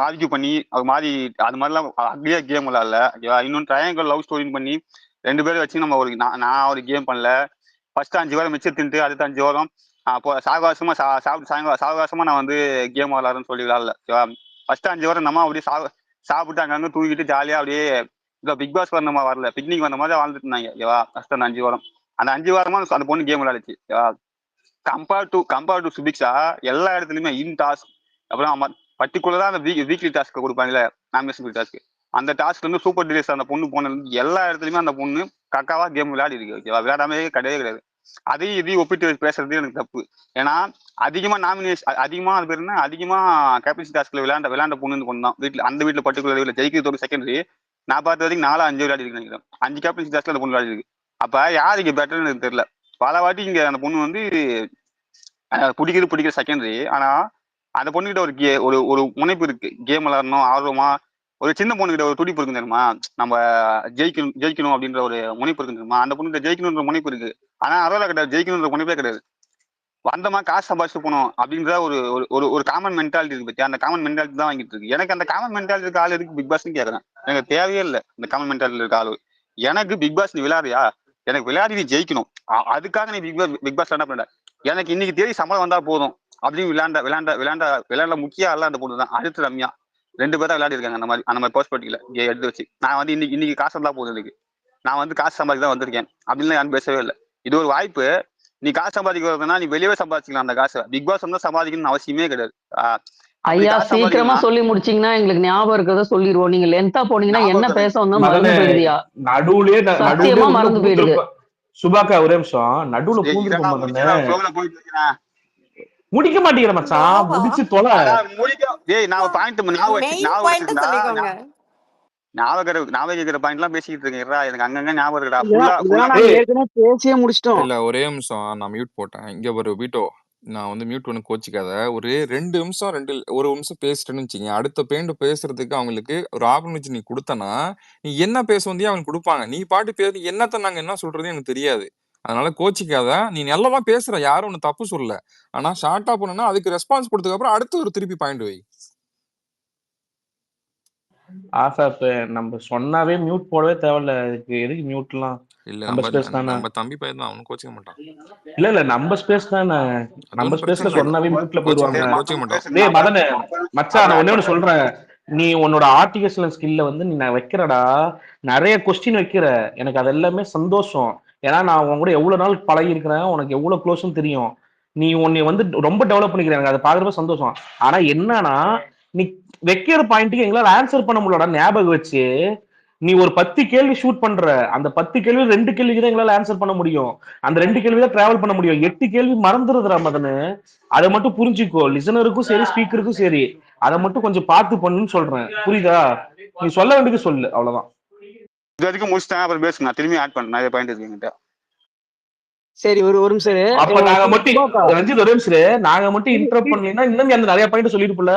ஆர்கியூ பண்ணி அது மாதிரிலாம் அட்லியா கேம் விளையாடல. இன்னொன்று ட்ரையாங்கிள் லவ் ஸ்டோரின்னு பண்ணி 2 பேரும் வச்சு நம்ம நான் ஒரு கேம் பண்ணல. ஃபர்ஸ்ட் 5 வாரம் மிச்சம் தின்ட்டு அடுத்த 5 வாரம் அப்போ சாவகாசமா நான் வந்து கேம் விளையாடுறேன்னு சொல்லி விளையாடல. ஃபர்ஸ்ட் 5 வாரம் நம்ம அப்படியே சாப்பிட்டு அங்கங்க தூங்கிட்டு ஜாலியா அப்படியே பிக் பாஸ் வர மாதிரி வரல, பிக்னிக் வந்த மாதிரி வாழ்ந்துட்டு இருந்தாங்க. ஃபர்ஸ்ட் அந்த 5 வாரம் அந்த 5 வாரமா அந்த பொண்ணு கேம் விளையாடுச்சு. கம்பேர் டு சுபிக்ஷா எல்லா இடத்துலயுமே இன் டாஸ்க், அப்புறம் பர்டிகுலரா அந்த வீக்லி டாஸ்க் கொடுப்பாங்கல்ல, நாமினேஷன் டாஸ்க், அந்த டாஸ்க் வந்து சூப்பர் டீலர்ஸ் அந்த பொண்ணு போனது எல்லா இடத்துலயுமே அந்த பொண்ணு கக்காவா கேம் விளையாடி இருக்கு. விளையாடாமே கிடையாது. அதையும் இதையும் ஒப்பிட்டு பேசுறது எனக்கு தப்பு. ஏன்னா அதிகமா அது பேர் என்ன, அதிகமா கேப்டன்சி டாஸ்க்ல விளையாண்ட பொண்ணு பொண்ணு தான் வீட்டுல. அந்த வீட்டுல பர்டிகுலர் வீட்டுல ஜெயிக்கிறதோட செகண்டரி நான் பார்த்த வரைக்கும் 4-5 விளையாடி இருக்கு நினைக்கிறேன். 5 கேப்டன்சி டாஸ்க்ல அந்த பொண்ணு விளையாடி இருக்கு. அப்ப யாருக்கு பெட்டர்னு எனக்கு தெரியல. பல வாட்டி இங்க அந்த பொண்ணு வந்து பிடிக்கிற செகண்டரி. ஆனா அந்த பொண்ணுகிட்ட ஒரு முனைப்பு இருக்கு, கேம் விளையாடணும் ஆர்வமா. ஒரு சின்ன பொண்ணுகிட்ட ஒரு துடிப்பு இருக்கு தெரியுமா, நம்ம ஜெயிக்கணும் அப்படின்ற ஒரு முனைப்பு இருக்கு தெரியுமா. அந்த பொண்ணுகிட்ட ஜெயிக்கணுன்ற முனைப்பு இருக்கு. ஆனா அரோரா கிட்ட ஜெயிக்கணுன்ற முனைப்பே கிடையாது. வந்தமா காசு சம்பாதிச்சு போனோம் அப்படின்ற ஒரு காமன் மென்டாலிட்டி இருக்கு பத்தி, அந்த காமன் மென்டாலிட்டி தான் வாங்கிட்டு இருக்கு. எனக்கு அந்த காமன் மென்டாலிட்டி இருக்க ஆள் இருக்கு பிக் பாஸ்ன்னு கேட்கறேன். எனக்கு தேவையே இல்லை இந்த காமன் மென்டாலிட்டி இருக்க ஆளு. எனக்கு பிக் பாஸ் நீ விளையாடுறியா, எனக்கு விளையாடி நீ ஜெயிக்கணும், அதுக்காக நீ பிக் பாஸ் என்ன பண்ண. எனக்கு இன்னைக்கு தேதி சம்பளம் வந்தா போதும் அப்படின்னு விளையாண்ட முக்கிய ஆள் அந்த பொண்ணு தான். அடுத்து ரம்யா 2 பேரும் விளையாடி இருக்காங்க அந்த மாதிரி பெர்ஸ்பெக்டிவ்ல எடுத்து வச்சு. நான் வந்து இன்னைக்கு காசு இருந்தா போதும், எனக்கு நான் வந்து காசு சம்பாதிக்க தான் வந்திருக்கேன் அப்படின்னு யாரும் பேசவே இல்லை. இது ஒரு வாய்ப்பு. நீ காசு சம்பாதிக்கிறதுனா நீ வெளியவே சம்பாதிக்கலாம் அந்த காசை. பிக் பாஸ் வந்து சம்பாதிக்கணும்னு அவசியமே கிடையாது. ஐயா சீக்கிரமா சொல்லி முடிச்சீங்கன்னா எங்களுக்கு ஞாபகம் இருக்கிறத சொல்லிடுவோம். நீங்க லென்த்தா போனீங்கன்னா என்ன பேச வந்தா மறந்து போயிடுதியா, சத்தியமா மறந்து போயிடுது. சுபாக்கா ஒரே நிமிஷம் நடுவுல முடிக்க மாட்டேங்கிற மச்சான், முடிச்சு தொலை. பேசிட்டு இருக்கேன் எனக்கு அங்கங்க ஞாபகம் முடிச்சிட்டோம். இல்ல ஒரே நிமிஷம் நான் மியூட் போட்டேன். இங்க ஒரு வீட்டோ நான் வந்து மியூட் பண்ணி கோச்சிக்காத. ஒரு 2 நிமிஷம் ஒரு நிமிஷம் பேசிட்டேன்னு வச்சுங்க, அடுத்த பேண்டு பேசுறதுக்கு அவங்களுக்கு ஒரு ஆப்பர்ச்சுனிட்டி நீ கொடுத்தனா, நீ என்ன பேச வந்தியோ அவங்க கொடுப்பாங்க. நீ பாட்டு பேசி என்னத்த நாங்க என்ன சொல்றது எனக்கு தெரியாது. அதனால கோச்சிக்காத. நீ நல்லவா பேசுற, யாரும் ஒண்ணு தப்பு சொல்லல. ஆனா ஷார்ட்டா போனா அதுக்கு ரெஸ்பான்ஸ் கொடுத்ததுக்கு அப்புறம் அடுத்து ஒரு திருப்பி பாயிண்ட் வை. நம்ம சொன்னாவே மியூட் போடவே தேவையில்ல. எதுக்கு மியூட்லாம்? இல்ல நம்ம தம்பி பையன் தான், அவனும் கோச்சிக்க மாட்டான். இல்ல நம்ம ஸ்பேஸ் தானே, நம்ம ஸ்பேஸ்ல சொன்னாவே மியூட்ல போடுவாங்க. கோச்சிக்க மாட்டான். டேய் மதனே மச்சான், நான் ஒண்ணே சொல்றேன். நீ உன்னோட ஆர்டிகல்ஸ்ல ஸ்கில்ல வந்து நீ நான் வைக்கிறடா, நிறைய கொஸ்டின் வைக்கிற, எனக்கு அது எல்லாமே சந்தோஷம். ஏன்னா நான் உன் கூட எவ்வளவு நாள் பழகி இருக்கிறேன், உனக்கு எவ்வளவு க்ளோஸ்ன்னு தெரியும். நீ உன்னை வந்து ரொம்ப டெவலப் பண்ணிக்கிற, எனக்கு அதை பாக்குறப்ப சந்தோஷம். ஆனா என்னன்னா நீ வைக்கிற பாயிண்ட்டுக்கு எங்களால ஆன்சர் பண்ண முடியலடா. ஞாபகம் வச்சு நீ ஒரு 10 கேள்வி ஷூட் பண்ற, அந்த 10 கேள்வி 2 கேள்விக்கு தான் எங்களால ஆன்சர் பண்ண முடியும். அந்த 2 கேள்வி தான் டிராவல் பண்ண முடியும். 8 கேள்வி மறந்துடுதுடா மதனு. அதை மட்டும் புரிஞ்சுக்கோ, லிசனருக்கும் சரி ஸ்பீக்கருக்கும் சரி. அதை மட்டும் கொஞ்சம் பார்த்து பண்ணுன்னு சொல்றேன், புரியுதா? நீ சொல்ல வேண்டியது சொல்லு, அவ்வளவுதான். இது வரைக்கும் முடிச்சிட்டேன், அப்புறம் பேசுங்க, திரும்பி ஆட் பண்ண நிறைய பாயிண்ட் இருக்கு என்கிட்ட. சரி ஒரு நிமிஷம் இரு. அப்ப நாங்க மட்டும் சுபாக்கா ரஞ்சித் ஒரே நிமிஷம் இரு. நாங்க மட்டும் இன்டரப்ட் பண்ணலைன்னா இன்னும் அந்த நிறைய பாயிண்ட் சொல்லிருப்பல.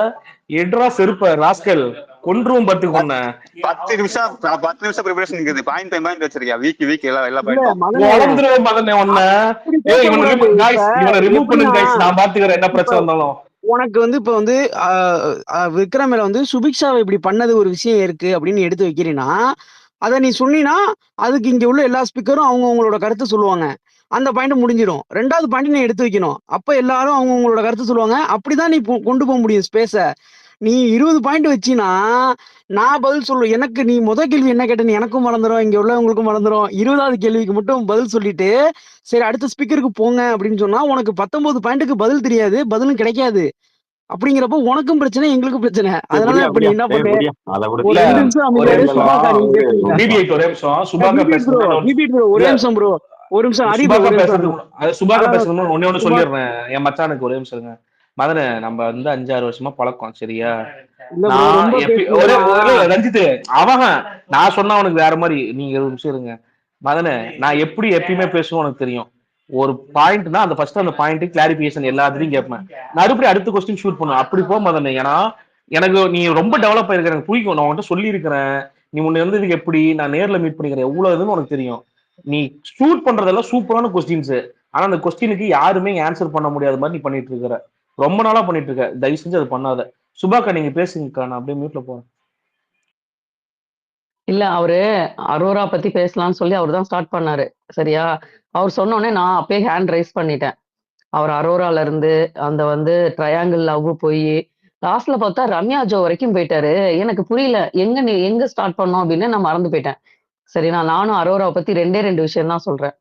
எட்ரா செருப்ப ராஸ்கல் கொன்றும் பத்து கொன்ன 10 நிமிஷம் ப்ரிப்பரேஷன் இருக்குது. பாயிண்ட் வச்சிருக்கியா? வீக் எல்லா இல்ல பாயிண்ட்டும் மதனே, வளர்ந்துருவேன் மதனே ஒன்ன. அப்படி ஏய் பேசக்கூடாது. இவனை ரிமூவ் எப்படின்னா பண்ணுங்க guys. நான் பாத்துக்கிறேன் என்ன இப்ப பிரச்சனை இருந்தாலும். உனக்கு இப்ப விக்ரம் மேல சுபிக்ஷாவை இப்படி பண்ணது ஒரு விஷயம் இருக்கு அப்படின்னு எடுத்து வைக்கிறீன்னா, அதை நீ சொன்னீன்னா அதுக்கு இங்க உள்ள எல்லா ஸ்பீக்கரும் அவங்களோட கருத்து சொல்லுவாங்க. அந்த பாயிண்ட் முடிஞ்சிடும். 2வது பாயிண்ட் நீ எடுத்து வைக்கணும். அப்ப எல்லாரும் அவங்களோட கருத்து சொல்லுவாங்க. அப்படிதான் நீ கொண்டு போக முடியும் ஸ்பேஸ. நீ 20 பாயிண்ட் வச்சினா நான் பதில் சொல்லுவேன். எனக்கு நீ கேள்வி என்ன கேட்ட, நீ எனக்கும் மறந்துடும், இங்க உள்ளவங்களுக்கும் மறந்துடும். 20வது கேள்விக்கு மட்டும் பதில் சொல்லிட்டு சரி அடுத்த ஸ்பீக்கருக்கு போங்க அப்படின்னு சொன்னா உனக்கு 19 பாயிண்ட்டுக்கு பதில் தெரியாது, பதிலும் கிடைக்காது. அப்படிங்கிறப்ப உனக்கும் பிரச்சனை, எங்களுக்கும் பிரச்சனை. அதனால இப்ப நீ என்ன பண்ணு, ஒரு 2 நிமிஷம் அமைதியாரு. சுபாக்கா நீங்க பேசுறீங்க. BB8 ஒரே நிமிஷம். சுபாக்கா பேசுறது ஒரே நிமிஷம் ப்ரோ, ஒரு நிமிஷம். சுபாக்கா பேசுறது சுபாக்கா பேசுறது ஒன்னே ஒண்ணு சொல்லிடுறேன். என் மச்சானுக்கு ஒரே நிமிஷம் இருங்க. மதன, நம்ம 5-6 வருஷமா பழக்கம் சரியா? நான் ரஞ்சித் அவங்க நான் சொன்னா உனக்கு வேற மாதிரி. நீங்க ஒரு நிமிஷம் இருங்க மதன. நான் எப்படி எப்பயுமே பேசுவோம் உனக்கு தெரியும். ஒரு பாயிண்ட்னா அந்த ஃபர்ஸ்ட் அந்த பாயிண்ட் கிளாரிபிகேஷன் எல்லாத்தையும் கேட்பேன். மறுபடியும் அடுத்த கொஸ்டின் ஷூட் பண்ணுவேன். அப்படி போக மதன. ஏன்னா எனக்கு நீ ரொம்ப டெவலப் ஆயிருக்க, எனக்கு பிடிக்கும். நான் உன்கிட்ட சொல்லி இருக்கிறேன். நீ முன்ன இருந்ததுக்கு எப்படி நான் நேர்ல மீட் பண்ணிக்கிறேன் எவ்வளவு இதுன்னு உனக்கு தெரியும். நீ ஷூட் பண்றதெல்லாம் சூப்பரான கொஸ்டின்ஸ். ஆனா அந்த கொஸ்டினுக்கு யாருமே ஆன்சர் பண்ண முடியாத மாதிரி நீ பண்ணிட்டு இருக்கிற. ரொம்ப நாளா பண்ணிட்டு இருக்க. தயவு செஞ்சு அது பண்ணாத. சுபாக்கா நீங்க பேசுங்கக்கா, நான் அப்படியே மியூட்ல போறேன். இல்ல அவரு அரோரா பத்தி பேசலாம்னு சொல்லி அவர் தான் ஸ்டார்ட் பண்ணாரு சரியா? அவர் சொன்னோடனே நான் அப்பயே ஹேண்ட் ரைஸ் பண்ணிட்டேன். அவர் அரோரால இருந்து அந்த ட்ரையாங்கிள் லவ் போய் லாஸ்ட்ல பார்த்தா ரம்யா ஜோ வரைக்கும் போயிட்டாரு. எனக்கு புரியல எங்க ஸ்டார்ட் பண்ணோம் அப்படின்னு நான் மறந்து போயிட்டேன். சரி, நானும் அரோராவை பத்தி 2 விஷயம் தான் சொல்றேன்.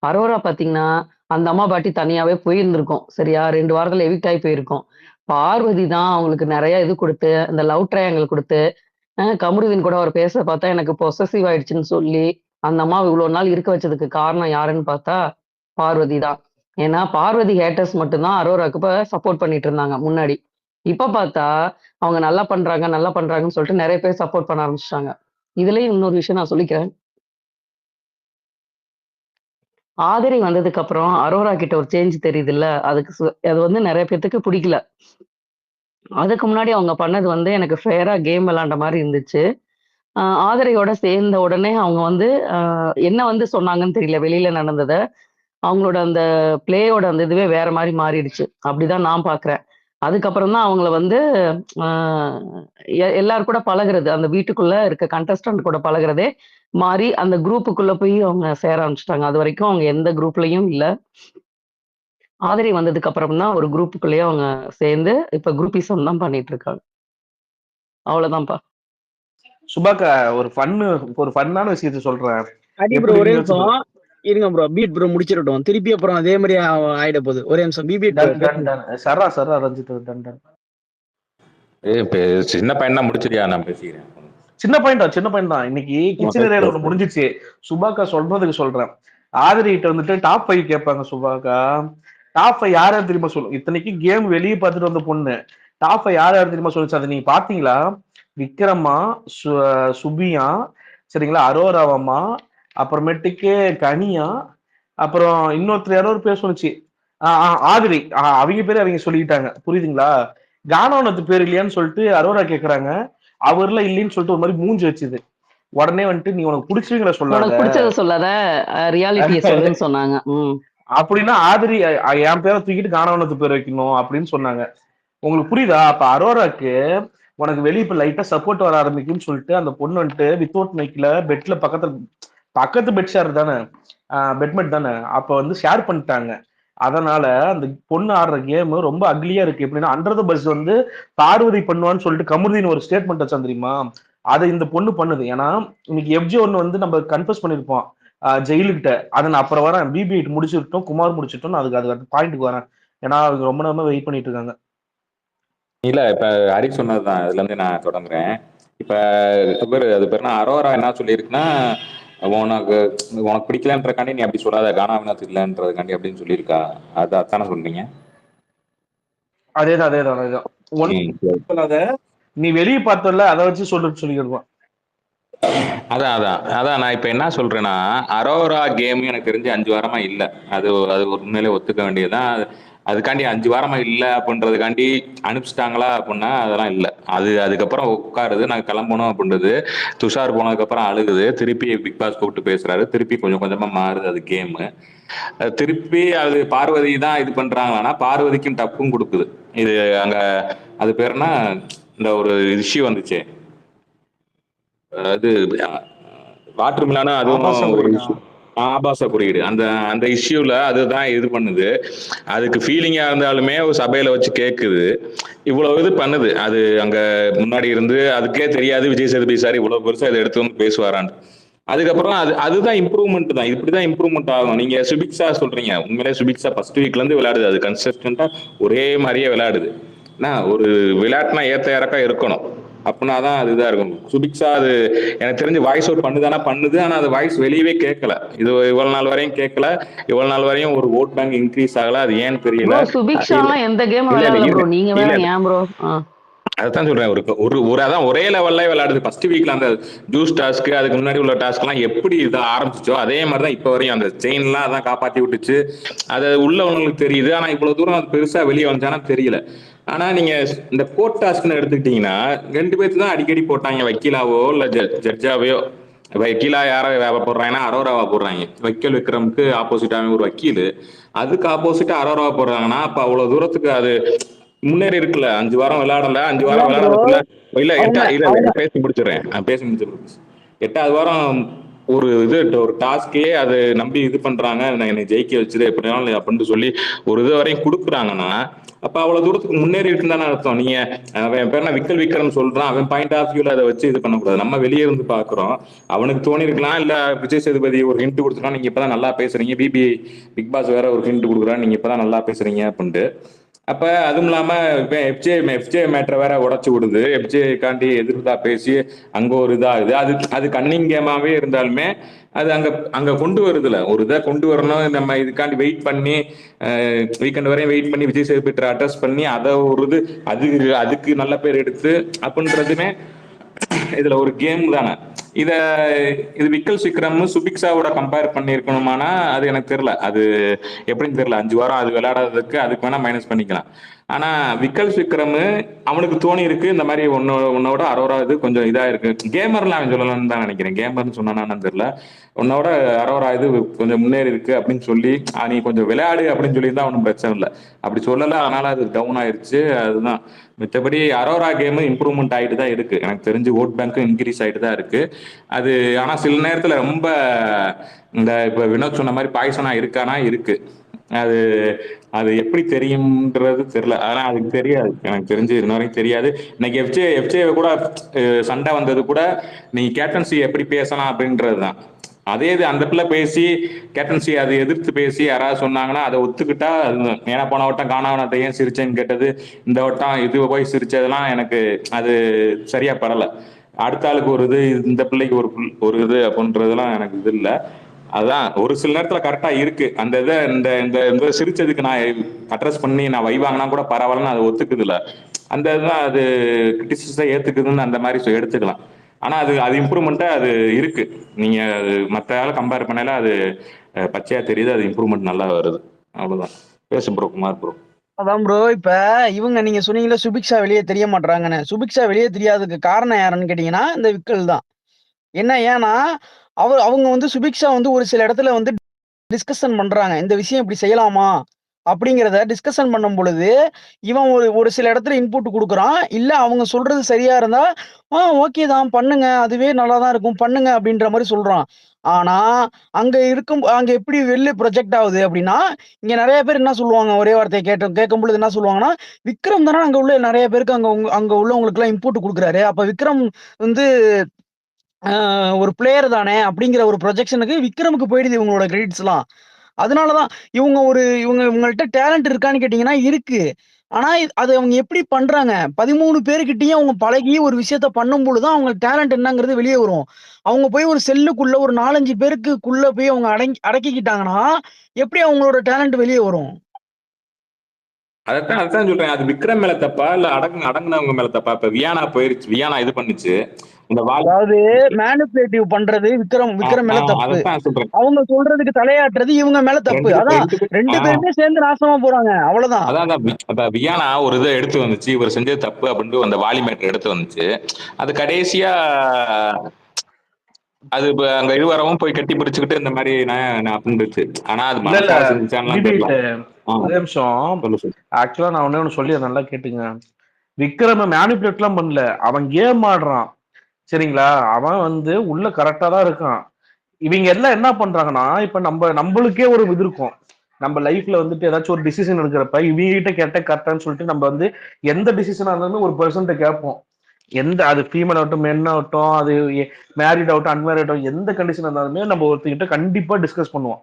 அரோரா பாத்தீங்கன்னா அந்த அம்மா பாட்டி தனியாவே போயிருந்திருக்கும் சரியா? 2 வாரத்துல எவிக்ட் ஆகி போயிருக்கும். பார்வதி தான் அவங்களுக்கு நிறைய இது கொடுத்து அந்த லவ் ட்ரையாங்கிள் கொடுத்து கமருதீன் கூட அவர் பேச பார்த்தா எனக்கு பொசசிவ் ஆயிடுச்சுன்னு சொல்லி அந்த அம்மா இவ்வளவு நாள் இருக்க வச்சதுக்கு காரணம் யாருன்னு பார்த்தா பார்வதி தான். ஏன்னா பார்வதி ஹேட்டர்ஸ் மட்டும்தான் அரோராக்கு இப்ப சப்போர்ட் பண்ணிட்டு இருந்தாங்க முன்னாடி. இப்ப பார்த்தா அவங்க நல்லா பண்றாங்கன்னு சொல்லிட்டு நிறைய பேர் சப்போர்ட் பண்ண ஆரம்பிச்சிட்டாங்க. இதுலயும் இன்னொரு விஷயம் நான் சொல்லிக்கிறேன். ஆதிரை வந்ததுக்கு அப்புறம் அரோரா கிட்ட ஒரு சேஞ்ச் தெரியுது இல்ல, அது நிறைய பேத்துக்கு பிடிக்கல. அதுக்கு முன்னாடி அவங்க பண்ணது எனக்கு ஃபேரா கேம் விளையாண்ட மாதிரி இருந்துச்சு. ஆதிரையோட சேர்ந்த உடனே அவங்க என்ன சொன்னாங்கன்னு தெரியல வெளியில நடந்தத. அவங்களோட அந்த பிளேயோட அந்த இதுவே வேற மாதிரி மாறிடுச்சு. அப்படிதான் நான் பாக்குறேன். அதுக்கப்புறம் தான் அவங்கள எல்லாரும் கூட பழகுறது, அந்த வீட்டுக்குள்ள இருக்க கண்டஸ்டன்ட் கூட பழகுறதே மாறி அந்த குரூப்புக்குள்ள போய் அவங்க சேர ஆரம்பிச்சிட்டாங்க. அது வரைக்கும் அவங்க எந்த குரூப்லயும் இல்ல. ஆதிரை வந்ததுக்கு அப்புறம் தான் ஒரு குரூப்புக்குள்ளேயே அவங்க சேர்ந்து இப்ப குரூப்பிசம் தான் பண்ணிட்டு இருக்காங்க. அவ்வளவுதான்ப்பா. சுபாக்கா ஒரு ஃபன்னான விஷயத்த சொல்றேன். ஒரே நிமிஷம் இருங்க ப்ரோ, பீட் ப்ரோ முடிச்சிடட்டும். திருப்பி அப்புறம் அதே மாதிரி ஆயிட போகுது. ஒரே நிமிஷம் பிபி சரா ரஞ்சித் டன். சின்ன பையன் தான் முடிச்சிருயா, நான் பேசிக்கிறேன். சின்ன பாயிண்ட் தான். இன்னைக்கு கிச்சன் ஏரியால ஒண்ணு முடிஞ்சிச்சு. சுபாக்கா சொல்றதுக்கு சொல்றேன். ஆதிரிகிட்ட டாப் 5 கேட்பாங்க. சுபாக்கா டாப் 5 யார் தெரியுமா சொல்லும். இத்தனைக்கு கேம் வெளியே பார்த்துட்டு வந்த பொண்ணு டாப் 5 யார் தெரியுமா சொல்லுச்சு. அதை நீங்க பாத்தீங்களா? விக்ரமா, சுபியா, சரிங்களா, அரோராவம்மா, அப்புறமேட்டுக்கு கனியா, அப்புறம் இன்னொருத்தர் யாரோ ஒரு பேர் சொல்லுச்சு. ஆதிரி. அவங்க பேரு அவங்க சொல்லிக்கிட்டாங்க. புரியுதுங்களா? கானவனத்து பேர் இல்லையான்னு சொல்லிட்டு அரோரா கேக்குறாங்க. அவர்ல இல்லைன்னு சொல்லிட்டு ஒரு மாதிரி மூஞ்சி வச்சுது. உடனே நீ உனக்கு பிடிச்சவங்கள சொல்லாத, ரியாலிட்டியை சொல்லுன்னு சொன்னாங்க. அப்படின்னா ஆதிரி என் பேரை தூக்கிட்டு கானவனத்து பேர் வைக்கணும் அப்படின்னு சொன்னாங்க. உங்களுக்கு புரியுதா? அப்ப அரோராக்கு உனக்கு வெளியே இப்ப லைட்டா சப்போர்ட் வர ஆரம்பிக்கும்னு சொல்லிட்டு அந்த பொண்ணு வித்தவுட் மைக்ல பெட்ல பக்கத்து பெட் ஷேர் தானே, பெட்மெட் தானே, அப்ப ஷேர் பண்ணிட்டாங்க. அதனால அந்த பொண்ணு ஆடுற கேம் ரொம்ப அக்லியா இருக்கு. எப்படின்னா அண்டர் த பஸ் பார்வதி பண்ணுவான்னு சொல்லிட்டு கமருதீன் ஒரு ஸ்டேட்மெண்ட் வச்சா தெரியுமா? அதை இந்த பொண்ணு பண்ணுது. ஏன்னா இன்னைக்கு எஃப்ஜி ஒன்னு நம்ம கன்ஃபர்ஸ் பண்ணிருப்போம் ஜெயிலுக்கிட்ட. அதை நான் அப்புறம் வரேன். BB8 முடிச்சுட்டோம், குமார் முடிச்சுட்டோம். அதுக்கு பாயிண்ட்டுக்கு வரேன். ஏன்னா அவங்க ரொம்ப நேரமா வெயிட் பண்ணிட்டு இருக்காங்க. இல்ல இப்ப ஹரிக் சொன்னதுதான் இதுல இருந்து நான் தொடங்குறேன். இப்ப அது பேருனா அரோரா என்ன சொல்லியிருக்குன்னா, உனக்கு பிடிக்கலன்றக்காண்டி நீ அப்படி சொல்லாத, கானாவினத்து இல்லைன்றதுக்காண்டி அப்படின்னு சொல்லியிருக்கா. அதானே சொல்றீங்க? அதேதான். நீ வெளியே பார்த்தல அதை வச்சு சொல்லிடுவான். அதான் நான் இப்ப என்ன சொல்றேன்னா, அரோரா கேம் எனக்கு தெரிஞ்சு 5 வாரமா இல்ல. அது அது உண்மையிலே ஒத்துக்க வேண்டியதுதான். அதுக்காண்டி 5 வாரமா இல்ல அப்படின்றதுக்காண்டி அனுப்பிச்சிட்டாங்களா அப்படின்னா அதெல்லாம் இல்ல. அதுக்கப்புறம் உட்காருது, நான் கிளம்பணும் அப்படின்றது. துஷார் போனதுக்கப்புறம் அழுகுது, திருப்பி பிக் பாஸ் கூப்பிட்டு பேசுறாரு, திருப்பி கொஞ்சம் கொஞ்சமா மாறுது அது கேமு. திருப்பி அது பார்வதி தான் இது பண்றாங்களான்னா பார்வதிக்கும் டப்பும் கொடுக்குது. இது அங்க அது பேருனா இந்த ஒரு இஷ்யூ வந்துச்சு, அது வாட்டர் மிலானா, அதுவும் ஆபாச ஒரு குறியீடா? இஷ்யூ. ஆபாச குறியீடு அந்த அந்த இஷ்யூல அதுதான் இது பண்ணுது. அதுக்கு ஃபீலிங்கா இருந்தாலுமே ஒரு சபையில வச்சு கேக்குது, இவ்வளவு இது பண்ணுது. அது அங்க முன்னாடி இருந்து அதுக்கே தெரியாது விஜய் சேதுபதி சார் இவ்வளவு பெருசா இதை எடுத்து வந்து பேசுவாரான்னு. அதுக்கப்புறம் அதுதான் இம்ப்ரூவ்மெண்ட் தான், இப்படிதான் இம்ப்ரூவ்மெண்ட் ஆகும். நீங்க சுபிக்ஷா சொல்றீங்க, உண்மையிலே சுபிக்ஷா ஃபர்ஸ்ட் வீக்ல இருந்து விளையாடுது, அது கன்சிஸ்டன்டா ஒரே மாதிரியே விளையாடுது. ஒரு விளையாட்டுனா ஏத்த இறக்கம் இருக்கணும், அப்படின்னா தான் அது இதா இருக்கும். சுபிக்ஷா அது எனக்கு தெரிஞ்சு வாய்ஸ் அவுட் பண்ணுதானா பண்ணுது, ஆனா அது வாய்ஸ் வெளியவே கேட்கல. இது இவ்வளவு நாள் வரையும் கேட்கல, இவ்வளவு நாள் வரையும் ஒரு ஓட் பேங்க் இன்க்ரீஸ் ஆகல. அது ஏன்னு தெரியல. ப்ரோ இல்ல சுபிக்ஷாலாம் எந்த கேம் இல்ல விளையாடல ப்ரோ, இருங்க, நீங்க இல்ல வேற இல்ல ஏன் ப்ரோ? அதான் சொல்றேன். ஒரு ஒரு ஒரு அதான் ஒரே லெவல்ல விளையாடுது. ஃபர்ஸ்ட் வீக்ல அந்த ஜூஸ் டாஸ்க், அதுக்கு முன்னாடி உள்ள டாஸ்க் எல்லாம் எப்படி இதை ஆரம்பிச்சோ அதே மாதிரிதான் இப்ப வரையும் அந்த செயின் எல்லாம் அதான் காப்பாத்தி விட்டுச்சு. அது உள்ளவங்களுக்கு தெரியுது, ஆனா இவ்வளவு தூரம் அது பெருசா வெளியே வந்துச்சானா தெரியல. ஆனா நீங்க இந்த கோர்ட் டாஸ்க்னு எடுத்துக்கிட்டீங்கன்னா 2 பேர்த்து தான் அடிக்கடி போட்டாங்க, வக்கீலாவோ இல்ல ஜட்ஜாவையோ. வக்கீலா யாரை போடுறாங்கன்னா அரோராவா போடுறாங்க. வைக்கல் விக்ரமுக்கு ஆப்போசிட்டாவே ஒரு வக்கீல், அதுக்கு ஆப்போசிட்டா அரோராவா போடுறாங்கன்னா அப்ப அவ்வளவு தூரத்துக்கு அது முன்னேறி இருக்குல்ல. 5 வாரம் விளையாடல, 5 வாரம் அதான் ப்ரோ. விளையாடுறதுக்குள்ள இல்ல அவங்க இல்ல அவங்க பேசி முடிச்சிடுறேன், நான் பேசி முடிச்சிடுறேன். 8வது வாரம் ஒரு ஒரு டாஸ்கே அது நம்பி இது பண்றாங்க, நான் என்னை ஜெயிக்க வச்சுது எப்படினாலும் அப்படின்னு சொல்லி ஒரு இது வரையும் கொடுக்குறாங்கன்னா அப்ப அவ்வளவு தூரத்துக்கு முன்னேறி இருக்குன்னு தானே அர்த்தம். நீங்க அவன் பேர் விக்கல் விக்ரம் சொல்றான், அவன் பாயிண்ட் ஆஃப் வியூல அதை வச்சு இது பண்ணக்கூடாது. நம்ம வெளியே இருந்து பாக்குறோம், அவனுக்கு தோணி இருக்கலாம், இல்ல விஜய் சேதுபதி ஒரு ஹிண்ட் கொடுத்துருக்கான், நீங்க இப்பதான் நல்லா பேசுறீங்க, பிக் பாஸ் வேற ஒரு ஹிண்ட் கொடுக்குறான், நீங்க இப்பதான் நல்லா பேசுறீங்க அப்படின்ட்டு. அப்ப அதுவும் இல்லாம எஃப்ஜே மேட்டரை வேற உடைச்சு விடுது. எஃப்ஜே காண்டி எதிர்த்தா பேசி அங்க ஒரு இதாகுது. அது கன்னிங் கேமாவே இருந்தாலுமே அது அங்க அங்க கொண்டு வருதுல, ஒரு இதை கொண்டு வரணும். நம்ம இதுக்காண்டி வெயிட் பண்ணி வீக்கெண்ட் வரையும் வெயிட் பண்ணி விஜய் சேதுபதி அட்ரஸ் பண்ணி அதை ஒரு இது அதுக்கு நல்ல பேர் எடுத்து அப்படின்றதுமே இதுல ஒரு கேம் தானே. இத இது விக்கல் விக்ரம் சுபிக்ஷாவோட கம்பேர் பண்ணிருக்கணுமானா அது எனக்கு தெரியல, அது எப்படின்னு தெரியல. 5 வாரம் அது விளையாடாததுக்கு அதுக்கு வேணா மைனஸ் பண்ணிக்கலாம். ஆனா விக்கல் விக்ரம் அவனுக்கு தோணி இருக்கு இந்த மாதிரி உன்னோட அரோரா இது கொஞ்சம் இதா இருக்கு, கேமர்லாம் அவன் சொல்லலாம்னு தான் நினைக்கிறேன். கேமர்னு சொன்னானான்னு தெரியல, உன்னோட அரோரா இது கொஞ்சம் முன்னேறி இருக்கு அப்படின்னு சொல்லி நீ கொஞ்சம் விளையாடு அப்படின்னு சொல்லி தான் ஒன்றும் பிரச்சனை இல்லை. அப்படி சொல்லல, அதனால அது டவுன் ஆயிருச்சு, அதுதான். மித்தபடி அரோரா கேம் இம்ப்ரூவ்மெண்ட் ஆயிட்டு தான் இருக்கு, எனக்கு தெரிஞ்சு ஓட் பேங்க்கும் இன்க்ரீஸ் ஆயிட்டு தான் இருக்கு. அது ஆனா சில நேரத்துல ரொம்ப இந்த இப்ப வினோத் சொன்ன மாதிரி பாய்சனா இருக்கானா இருக்கு. அது அது எப்படி தெரியும்ன்றது தெரியல, ஆனா அதுக்கு தெரியாது, எனக்கு தெரிஞ்சு இன்ன வரைக்கும் தெரியாது. இன்னைக்கு எஃப்ஜே கூட சண்டை வந்தது கூட நீ கேப்டன்சி எப்படி பேசலாம் அப்படின்றதுதான். அதே இது அந்த பிள்ளை பேசி கேப்டன்சி அதை எதிர்த்து பேசி யாராவது சொன்னாங்கன்னா அதை ஒத்துக்கிட்டா ஏன்னா போன வட்டம் காணாவனத்தை ஏன் சிரிச்சேன்னு கேட்டது, இந்த வட்டம் இது போய் சிரிச்சதெல்லாம் எனக்கு அது சரியா படல. அடுத்த ஆளுக்கு ஒரு இது, இந்த பிள்ளைக்கு ஒரு இது அப்படின்றதெல்லாம் எனக்கு இது இல்லை. அதான் ஒரு சில நேரத்துல கரெக்டா இருக்கு அந்த இதை இந்த இந்த இந்த சிரிச்சதுக்கு நான் அட்ரஸ் பண்ணி நான் வைவாங்கன்னா கூட பரவாயில்லன்னு அதை ஒத்துக்குது இல்ல. அந்த இதுதான் அது கிரிட்டிசிஸை ஏத்துக்குதுன்னு அந்த மாதிரி எடுத்துக்கலாம். ஆனா அது அது இம்ப்ரூவ்மெண்ட்டா அது இருக்கு. நீங்க அது மற்ற ஆளை கம்பேர் பண்ணல அது பச்சையா தெரியுது, அது இம்ப்ரூவ்மெண்ட் நல்லா வருது. அவ்வளவுதான். பேசு ப்ரோ, குமார் ப்ரோ. அதான் ப்ரோ. இப்ப இவங்க நீங்க சொன்னீங்கல்ல சுபிக்ஷா வெளியே தெரிய மாட்டாங்கன்னு. சுபிக்ஷா வெளியே தெரியாததுக்கு காரணம் யாருன்னு கேட்டீங்கன்னா இந்த விக்கல் தான். ஏன்னா அவங்க வந்து சுபிக்ஷா வந்து ஒரு சில இடத்துல வந்து டிஸ்கஷன் பண்றாங்க, இந்த விஷயம் இப்படி செய்யலாமா அப்படிங்கிறத டிஸ்கஷன் பண்ணும் பொழுது இவன் ஒரு சில இடத்துல இன்புட் கொடுக்குறான். இல்ல அவங்க சொல்றது சரியா இருந்தா ஓகே தான் பண்ணுங்க, அதுவே நல்லா தான் இருக்கும் பண்ணுங்க அப்படின்ற மாதிரி சொல்றான். ஆனா அங்க எப்படி வெளில ப்ரொஜெக்ட் ஆகுது அப்படின்னா, இங்க நிறைய பேர் என்ன சொல்லுவாங்க, ஒரே வார்த்தையை கேட்கும் பொழுது என்ன சொல்லுவாங்கன்னா, விக்ரம் தானே அங்க உள்ள நிறைய பேருக்கு அங்க உள்ளவங்களுக்கு எல்லாம் இன்புட் கொடுக்குறாரு, அப்ப விக்ரம் வந்து ஒரு பிளேயர் தானே அப்படிங்கிற ஒரு ப்ரொஜெக்ஷனுக்கு விக்ரமுக்கு போயிடுது இவங்களோட கிரெடிட்ஸ்லாம். அதனாலதான் இவங்கள்ட்ட டேலண்ட் இருக்கான்னு கேட்டீங்கன்னா இருக்கு. ஆனா அது அவங்க எப்படி பண்றாங்க, 13 பேருக்கிட்டையும் அவங்க பழகி ஒரு விஷயத்த பண்ணும் பொழுதுதான் அவங்க டேலண்ட் என்னங்கிறது வெளியே வரும். அவங்க போய் ஒரு செல்லுக்குள்ள ஒரு 4-5 பேருக்குள்ள போய் அவங்க அடக்கிக்கிட்டாங்கன்னா எப்படி அவங்களோட டேலண்ட் வெளியே வரும்? அதான் சொல்றேன். அது விக்ரம் மேல தப்பா இல்ல அடங்குனவங்க மேல தப்பா? இப்ப வியானா போயிருச்சு, வியானா இது பண்ணுச்சு இந்த அதாவது மேனிபுலேட்டிவ் பண்றது விக்ரம் மேல தப்பு, அதைத்தான் சொல்றேன். அவங்க சொல்றதுக்கு தலையாட்டுறது இவங்க மேல தப்பு. அதான் ரெண்டு பேருமே சேர்ந்து நாசமா போறாங்க, அவ்வளவுதான். அதான் வியானா ஒரு இதை எடுத்து வந்துச்சு, இவர் செஞ்சது தப்பு அப்படின்னு அந்த வாலி மேட்டர் எடுத்து வந்துச்சு. அது கடைசியா அது அங்க இது வரவும் போய் கட்டி பிடிச்சுக்கிட்டு இந்த மாதிரி நான் அப்படின்னுச்சு. ஆனா அது இல்ல இல்ல மனசால செஞ்சான்லாம் தெரியல. ஒரே நிமிஷம். ஆக்சுவலா நான் ஒண்ணு சொல்லி நல்லா கேட்டுங்க. விக்ரம மேனிபுலேட் எல்லாம் பண்ணல, அவன் கேம் ஆடுறான் சரிங்களா. அவன் வந்து உள்ள கரெக்டா தான் இருக்கான். இவங்க எல்லாம் என்ன பண்றாங்கன்னா, இப்ப நம்மளுக்கே ஒரு இது இருக்கும். நம்ம லைஃப்ல வந்துட்டு ஏதாச்சும் ஒரு டிசிஷன் எடுக்கிறப்ப இவங்க கிட்ட கேட்ட கரெக்டான்னு சொல்லிட்டு நம்ம வந்து எந்த டிசிஷனா இருந்தாலும் ஒரு பர்சன்ட்ட கேட்போம். எந்த அது ஃபீமேல் ஆகட்டும், மென் ஆகட்டும், அது மேரிட் ஆகட்டும், அன்மேரிட் ஆகட்டும், எந்த கண்டிஷன் இருந்தாலுமே நம்ம ஒருத்தர்கிட்ட கண்டிப்பா டிஸ்கஸ் பண்ணுவோம்.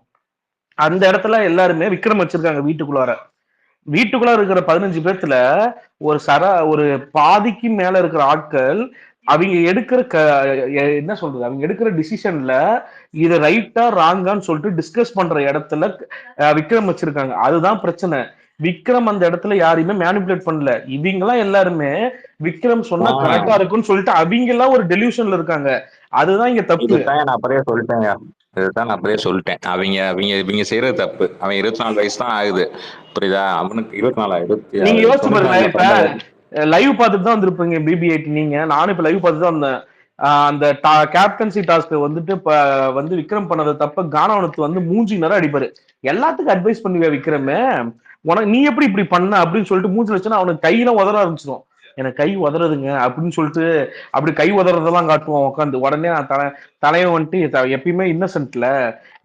அந்த இடத்துல எல்லாருமே விக்ரம் வச்சிருக்காங்க வீட்டுக்குள்ள இருக்கிற 15 பேர்த்துல ஒரு பாதிக்கு மேல இருக்கிற ஆட்கள் அவங்க எடுக்கிற என்ன சொல்றது, அவங்க எடுக்கிற டிசிஷன்ல இது ரைட்டா ராங்கான்னு சொல்லிட்டு டிஸ்கஸ் பண்ற இடத்துல விக்ரம் வச்சிருக்காங்க. அதுதான் பிரச்சனை. விக்ரம் அந்த இடத்துல யாரையுமே மேனிபுலேட் பண்ணல. இவங்கெல்லாம் எல்லாருமே விக்ரம் சொன்னா கரெக்டா இருக்குன்னு சொல்லிட்டு அவங்க எல்லாம் ஒரு டெலியூஷன்ல இருக்காங்க. அதுதான் இங்க தப்பு. இதுதான் நான் அப்படியே சொல்லிட்டேன். அவங்க செய்யறது தப்பு. அவன் 24 வயசு தான் ஆகுது, புரியுதா? அவனுக்கு 24 நீங்க யோசிச்சு பாருங்க. இப்ப லைவ் பார்த்துட்டு தான் வந்திருப்பீங்க BB8. நீங்க நானும் இப்ப லைவ் பார்த்துட்டு தான் வந்தேன். அந்த கேப்டன்சி டாஸ்க் வந்துட்டு இப்ப வந்து விக்ரம் பண்ணது தப்ப கானவனுக்கு வந்து மூஞ்சி நேரம் அடிப்பாரு. எல்லாத்துக்கும் அட்வைஸ் பண்ணுவியா விக்ரமே, உனக்கு நீ எப்படி இப்படி பண்ண அப்படின்னு சொல்லிட்டு மூஞ்சி வச்சுன்னா அவனுக்கு கையெல்லாம் உதற ஆரம்பிச்சிடும். எனக்கு கை உதறதுங்க அப்படின்னு சொல்லிட்டு அப்படி கை உதறதெல்லாம் காட்டுவான் உட்காந்து. உடனே நான் தலைவன் வந்துட்டு எப்பயுமே இன்னசென்ட்ல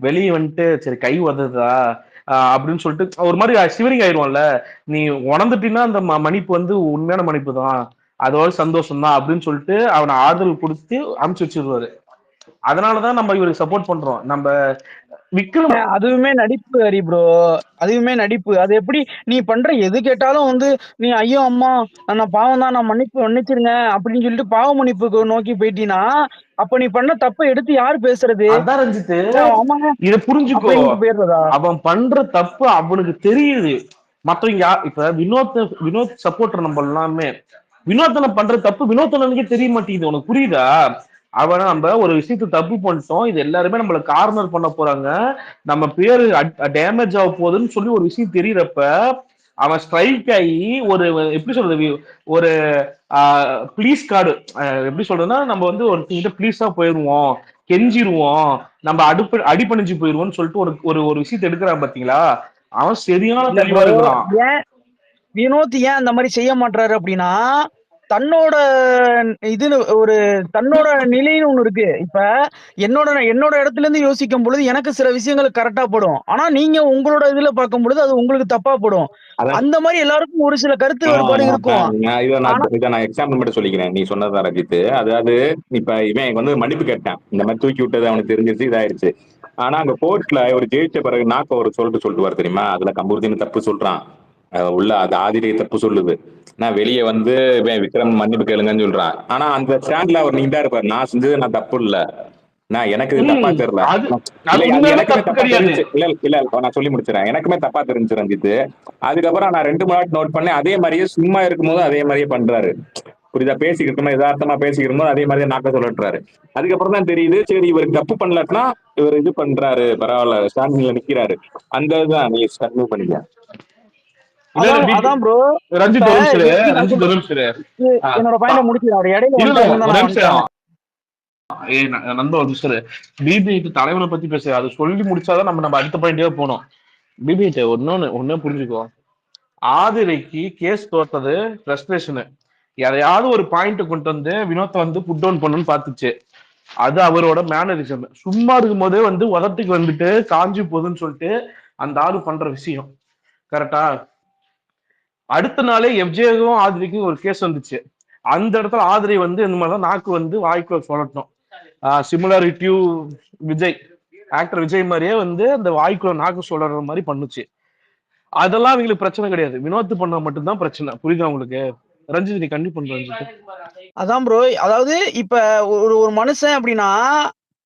வெளியே வந்துட்டு சரி கை உதறதா அப்படின்னு சொல்லிட்டு ஒரு மாதிரி சிவரிங் ஆயிடுவான்ல. நீ உணர்ந்துட்டீங்கன்னா அந்த மன்னிப்பு வந்து உண்மையான மன்னிப்பு தான், அதோட சந்தோஷம் தான் அப்படின்னு சொல்லிட்டு அவனை ஆறுதல் கொடுத்து அனுப்பிச்சு வச்சிருவாரு. அதனாலதான் நம்ம இவருக்கு சப்போர்ட் பண்றோம். நம்ம விக்ரம் அதுவுமே நடிப்பு ஹரி ப்ரோ, அதுவுமே நடிப்பு. அது எப்படி நீ பண்ற எது கேட்டாலும் வந்து நீ ஐயோ அம்மா நான் பாவம் தான், நான் மன்னிச்சிருங்க அப்படின்னு சொல்லிட்டு பாவ மன்னிப்புக்கு நோக்கி போயிட்டீங்கன்னா அப்ப நீ பண்ண தப்ப எடுத்து யாரு பேசுறது? அதான் ரஞ்சித்து, இத புரிஞ்சுக்கோ. அவன் பண்ற தப்பு அவனுக்கு தெரியுது. மத்தவங்க இப்ப வினோத் சப்போர்ட்டர் நம்ம எல்லாமே வினோத்தனை பண்ற தப்பு வினோத்தனுக்கே தெரிய மாட்டேங்குது. உனக்கு புரியுதா? அவனை நம்ம ஒரு விஷயத்த தப்பு பண்ணிட்டோம், இது எல்லாருமே நம்மள கார்னர் பண்ண போறாங்க, நம்ம பேரு டேமேஜ் ஆக போகுதுன்னு சொல்லி ஒரு விஷயம் தெரியறப்ப அவன் ஸ்ட்ரைக் ஆகி ஒரு எப்படி சொல்றது, ஒரு ப்ளீஸ் கார்டு எப்படி சொல்றதுன்னா, நம்ம வந்து ஒருத்தங்கிட்ட ப்ளீஸா போயிருவோம், கெஞ்சிருவோம், நம்ம அடிபணிஞ்சு போயிருவோம்னு சொல்லிட்டு ஒரு விஷயத்த எடுக்கிறான் பாத்தீங்களா. அவன் சரியான தெளிவா இருக்கிறான். வினோத் ஏன் அந்த மாதிரி செய்ய மாட்டாரு அப்படின்னா, தன்னோட இதுன்னு ஒரு தன்னோட நிலைன்னு ஒண்ணு இருக்கு. இப்ப என்னோட இடத்துல இருந்து யோசிக்கும் பொழுது எனக்கு சில விஷயங்கள் கரெக்டா படும். ஆனா நீங்க உங்களோட இதுல பார்க்கும் பொழுது அது உங்களுக்கு தப்பா படும். அந்த மாதிரி எல்லாருக்கும் ஒரு சில கருத்து வேறுபாடு இருக்கும். இதை நான் எக்ஸாம்பிள் மட்டும் சொல்லிக்கிறேன். நீ சொன்னதான் ரஜித். அதாவது இப்ப இவன் வந்து மன்னிப்பு கேட்டான், இந்த மாதிரி தூக்கி விட்டது அவனுக்கு தெரிஞ்சிருச்சு, இதாயிருச்சு. ஆனா அங்க கோர்ட்ல ஒரு ஜெயிச்ச பிறகு நாக்க ஒரு சொல்லிட்டு வர தெரியுமா, அதுல கம்பூர்தீன் தப்பு சொல்றான், உள்ள அது ஆதிரை தப்பு சொல்லுது, நான் வெளியே வந்து விக்ரம் மன்னிப்பு கேளுங்கன்னு சொல்றான். ஆனா அந்த ஸ்டாண்ட்ல அவர் நீங்க தான் இருப்பாரு, நான் செஞ்சது நான் தப்பு இல்ல, நான் எனக்கு தப்பா தெரியல, எனக்குமே தப்பா தெரிஞ்சு இல்ல நான் சொல்லி முடிச்சிடறேன், எனக்குமே தப்பா தெரிஞ்சு ரஞ்சித். அதுக்கப்புறம் நான் 2 மணி நோட் பண்ணேன், அதே மாதிரியே சும்மா இருக்கும்போது அதே மாதிரியே பண்றாரு, புரியுதா? பேசிக்கிட்டு யதார்த்தமா பேசிக்கிட்டு அதே மாதிரியே நாக்க சொல்லிட்டுறாரு. அதுக்கப்புறம் தான் தெரியுது சரி இவருக்கு தப்பு பண்ணலன்னா இவர் இது பண்றாரு, பரவாயில்ல ஸ்டாண்டிங்ல நிக்கிறாரு. அந்த இதுதான் நீ கன்டினியூ பண்ணிக்க. அதான் ப்ரோ, என்னோட பாயிண்ட முடிச்சிடுறேன் இடையில. நண்பர் BB8 தலைவனை பத்தி பேச அது சொல்லி முடிச்சாதான் நம்ம அடுத்த பாயிண்டே போனோம். BB8 ஒன்னே புரிஞ்சுக்கோ, ஆதிரைக்கு கேஸ் தோத்தது ஃப்ரஸ்ட்ரேஷனு, எதையாவது ஒரு பாயிண்ட் கொண்டு வந்து வினோத்தை வந்து புட் டவுன் பண்ணணும்னு பாத்துச்சு. அது அவரோட மேனரிசம். சும்மா இருக்கும் போதே வந்து உதட்டுக்கு வந்துட்டு காஞ்சி போகுதுன்னு சொல்லிட்டு அந்த ஆளு பண்ற விஷயம் கரெக்டா. அடுத்த நாளே எஃப்ஜேக்கும் ஆதிரிக்கும் ஒரு கேஸ் வந்துச்சு. அந்த இடத்துல ஆதிரை வந்து இந்த மாதிரிதான் நாக்கு வந்து வாய்க்குள்ள சொல்லட்டும், சிமிலாரிட்டி விஜய், ஆக்டர் விஜய் மாதிரியே வந்து அந்த வாய்க்குள்ள நாக்கு சொல்ற மாதிரி பண்ணுச்சு. அதெல்லாம் அவங்களுக்கு பிரச்சனை கிடையாது, வினோத் பண்ண மட்டும்தான் பிரச்சனை. புரியுதா உங்களுக்கு? ரஞ்சித் நீ கண்டிப்பா பண்ற. அதான் ப்ரோ, அதாவது இப்ப ஒரு மனுஷன் அப்படின்னா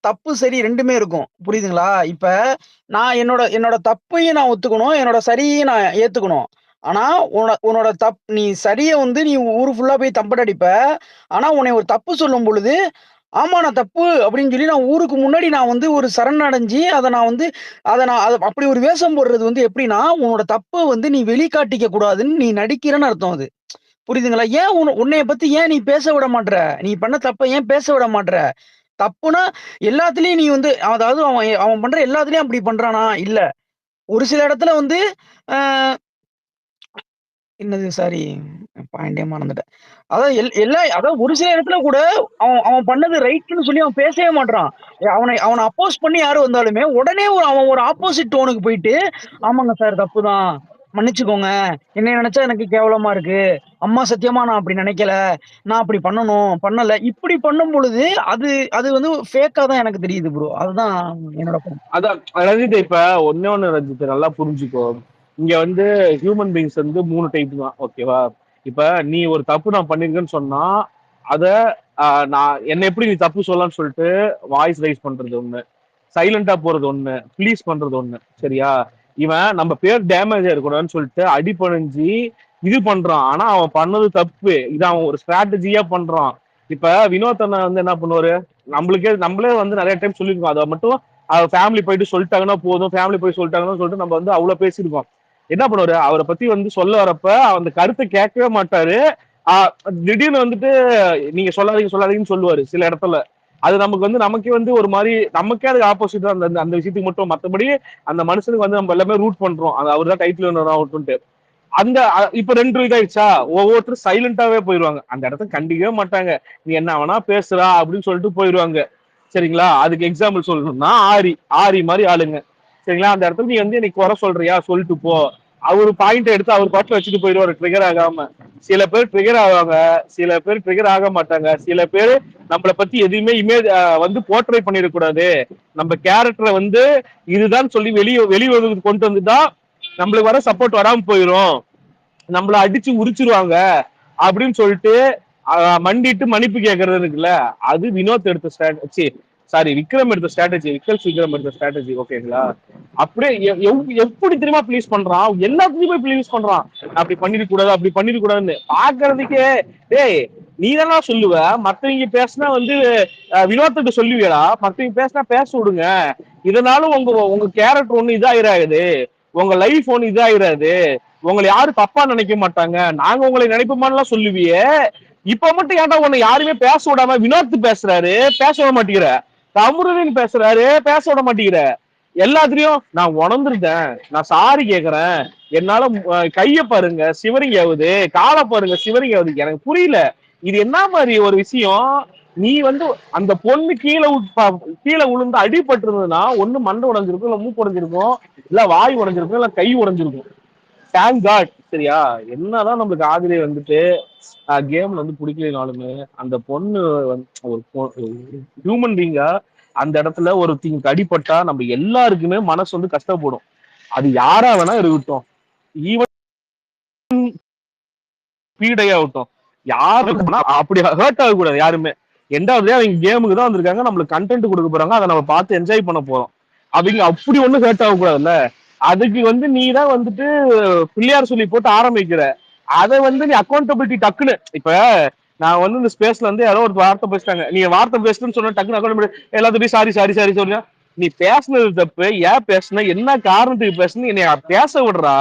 தப்பு சரி ரெண்டுமே இருக்கும், புரியுதுங்களா? இப்ப நான் என்னோட தப்பையும் நான் ஒத்துக்கணும், என்னோட சரியையும் நான் ஏத்துக்கணும். ஆனா உன்னோட நீ சரியை வந்து நீ ஊரு ஃபுல்லா போய் தம்பட அடிப்ப. ஆனா உன்னை ஒரு தப்பு சொல்லும் பொழுது ஆமா நான் தப்பு அப்படின்னு சொல்லி நான் ஊருக்கு முன்னாடி நான் வந்து ஒரு சரணடைஞ்சு அதை அப்படி ஒரு வேஷம் போடுறது வந்து எப்படின்னா உன்னோட தப்பை வந்து நீ வெளிக்காட்டிக்க கூடாதுன்னு நீ நடிக்கிறன்னு அர்த்தம் அது. புரியுதுங்களா? ஏன் உன்னைய பத்தி ஏன் நீ பேச விட மாட்ற? நீ பண்ண தப்ப ஏன் பேச விட மாட்ற? தப்புனா எல்லாத்துலயும் நீ வந்து அதாவது அவன் அவன் பண்ற எல்லாத்துலயும் அப்படி பண்றானா? இல்ல. ஒரு சில இடத்துல வந்து ஆஹ் என்னது சாரி பாயிண்டே மறந்துட்டேன். அதாவது அதாவது ஒரு சில இடத்துல கூட அவன் அவன் பண்ணது ரைட்னு சொல்லி அவன் பேசவே மாட்றான். அவனை அப்போஸ் பண்ணி யாரு வந்தாலுமே உடனே அவன் ஒரு ஆப்போசிட் டோனுக்கு போயிட்டு ஆமாங்க சார் தப்புதான், மன்னிச்சுக்கோங்க, என்னை நினைச்சா எனக்கு கேவலமா இருக்கு, அம்மா சத்தியமா நான் அப்படி நினைக்கல, நான் அப்படி பண்ணல, இப்படி பண்ணும் பொழுது அது அது வந்து ஃபேக்கா தான் எனக்கு தெரியுது ப்ரோ. அதுதான் என்னோட point. அதான் ரஞ்சித், இப்ப ஒண்ணு ரஞ்சித் நல்லா புரிஞ்சுக்கோ. இங்க வந்து ஹியூமன் பீங்ஸ் வந்து 3 டைப் தான், ஓகேவா? இப்ப நீ ஒரு தப்பு நான் பண்ணிருக்கேன்னு சொன்னா அத நான் என்ன எப்படி நீ தப்பு சொல்லலாம்னு சொல்லிட்டு வாய்ஸ் ரைஸ் பண்றது ஒண்ணு, சைலண்டா போறது ஒண்ணு, ப்ளீஸ் பண்றது ஒண்ணு, சரியா? இவன் நம்ம பேர் டேமேஜ் ஆயிருக்கூடாதுன்னு சொல்லிட்டு அடிபணிஞ்சு இது பண்றான். ஆனா அவன் பண்ணது தப்பு. இது அவன் ஒரு ஸ்ட்ராட்டஜியா பண்றான். இப்ப வினோத் அண்ணா வந்து என்ன பண்ணுவாரு, நம்மளே வந்து நிறைய டைம் சொல்லியிருக்கோம். அதை மட்டும் ஃபேமிலி போயிட்டு சொல்லிட்டாங்கன்னா போதும், ஃபேமிலி போய் சொல்லிட்டாங்கன்னு சொல்லிட்டு நம்ம வந்து அவ்வளவு பேசியிருக்கோம். என்ன பண்ணுவாரு, அவரை பத்தி வந்து சொல்ல வரப்ப அந்த கருத்தை கேட்கவே மாட்டாரு. திடீர்னு வந்துட்டு நீங்க சொல்லாதீங்கன்னு சொல்லுவாரு சில இடத்துல. அது நமக்கு வந்து நமக்கே வந்து ஒரு மாதிரி நமக்கே அதுக்கு ஆப்போசிட்டா அந்த அந்த விஷயத்துக்கு மட்டும். மற்றபடி அந்த மனுஷனுக்கு வந்து நம்ம எல்லாமே ரூட் பண்றோம், அது அவர் தான் டைட்டில் ஆகட்டும்ட்டு. அந்த இப்ப 2 இதாயிடுச்சா, ஒவ்வொருத்தரும் சைலண்டாவே போயிருவாங்க, அந்த இடத்த கண்டிக்கவே மாட்டாங்க. நீ என்ன வேணா பேசுறா அப்படின்னு சொல்லிட்டு போயிருவாங்க, சரிங்களா? அதுக்கு எக்ஸாம்பிள் சொல்லணும்னா ஆரி மாதிரி ஆளுங்க, சரிங்களா? அந்த இடத்துல நீ வந்து எனக்கு குறை சொல்றியா சொல்லிட்டு போ, அவரு பாயிண்ட் எடுத்து அவர் பாட்டில் வச்சுட்டு போயிடுவாரு ட்ரிகர் ஆகாம. சில பேர் ட்ரிகர் ஆவாங்க, சில பேர் ட்ரிகர் ஆக மாட்டாங்க. சில பேர் நம்மளை பத்தி எதுவுமே இமேஜ் வந்து போர்ட்ரை பண்ணிடக்கூடாது, நம்ம கேரக்டரை வந்து இதுதான் சொல்லி வெளியே கொண்டு வந்துட்டா நம்மளுக்கு வர சப்போர்ட் வராம போயிடும், நம்மள அடிச்சு உரிச்சிருவாங்க அப்படின்னு சொல்லிட்டு மண்டிட்டு மன்னிப்பு கேட்கறது இருக்குல்ல, அது வினோத் எடுத்த ஸ்ட்ராட்டஜி. சாரி, விக்ரம் எடுத்த ஸ்ட்ராட்டஜி, விக்ரம் எடுத்த ஸ்ட்ராட்டஜி, ஓகேங்களா? அப்படியே எப்படி தெரியுமா ப்ளீஸ் பண்றான், எல்லாத்துலயுமே ப்ளீஸ் பண்றான். அப்படி பண்ணிடக்கூடாதுன்னு பாக்குறதுக்கே. டேய், நீ தானா சொல்லுவ, மத்தவங்க பேசினா வந்து வினோத்துக்கு சொல்லுவியடா, மத்தவங்க பேசினா பேச விடுங்க, இதனால உங்க கேரக்டர் ஒண்ணு இதாயிராது, உங்க லைஃப் ஒண்ணு இதாயிராது, உங்களை யாரும் தப்பா நினைக்க மாட்டாங்க, நாங்க உங்களை நினைப்போமான்லாம் சொல்லுவியே. இப்ப மட்டும் ஏன்டா உன்னை யாருமே பேச விடாம வினோத் பேசுறாரு, பேச விட மாட்டேங்கிற, தமுருதீன் பேசுறாரு, பேச விட மாட்டேங்கிற, எல்லாத்துலயும் நான் உணர்ந்துருந்தேன், நான் சாரி கேக்குறேன், என்னால கைய பாருங்க சிவரிங்க ஆகுது, காலை பாருங்க சிவரிங்க ஆகுது, எனக்கு புரியல இது என்ன மாதிரி ஒரு விஷயம். நீ வந்து அந்த பொண்ணு கீழே விழுந்து அடிபட்டு இருந்ததுன்னா ஒண்ணு மண்டை உடைஞ்சிருக்கும், இல்ல மூக்கு உடைஞ்சிருக்கும், இல்ல வாய் உடைஞ்சிருக்கும், இல்ல கை உடைஞ்சிருக்கும். தேங்க் காட், சரியா? என்னதான் நம்மளுக்கு ஆதிரை வந்துட்டு கேம்ல வந்து பிடிக்கலனாலுமே அந்த பொண்ணு ஒரு ஹியூமன் பீங்கா அந்த இடத்துல ஒரு திங்க் அடிபட்டா நம்ம எல்லாருக்குமே மனசு வந்து கஷ்டப்படும். அது யாரா வேணா இருக்கட்டும், ஈவன் பீடையாகட்டும், யாருக்கும் அப்படி ஹர்ட் ஆகக்கூடாது யாருமே. எண்டாவது அவங்க கேமுக்கு தான் வந்திருக்காங்க, நம்மளுக்கு கண்டென்ட் கொடுக்க போறாங்க, அதை நம்ம பார்த்து என்ஜாய் பண்ண போறோம். அவங்க அப்படி ஒண்ணு ஹர்ட் ஆகக்கூடாதுல்ல. அதுக்கு வந்து நீ தான் வந்துட்டு பிள்ளையார் சொல்லி போட்டு ஆரம்பிக்கிற, அதை வந்து நீ அக்கௌண்டபிலிட்டி டக்குன்னு. இப்ப நான் வந்து இந்த ஸ்பேஸ்ல வந்து யாரோ ஒரு வார்த்தை பேசிட்டாங்க, நீ வார்த்தை பேசுன்னு சொன்ன டக்குன்னு அக்கௌண்டபிலிட்டி எல்லாத்துக்கும் சாரி சொல்றியா, நீ பேசுனது தப்பு, ஏன் பேசுன, என்ன காரணத்துக்கு பேசுன, என்னை பேச விடுறா,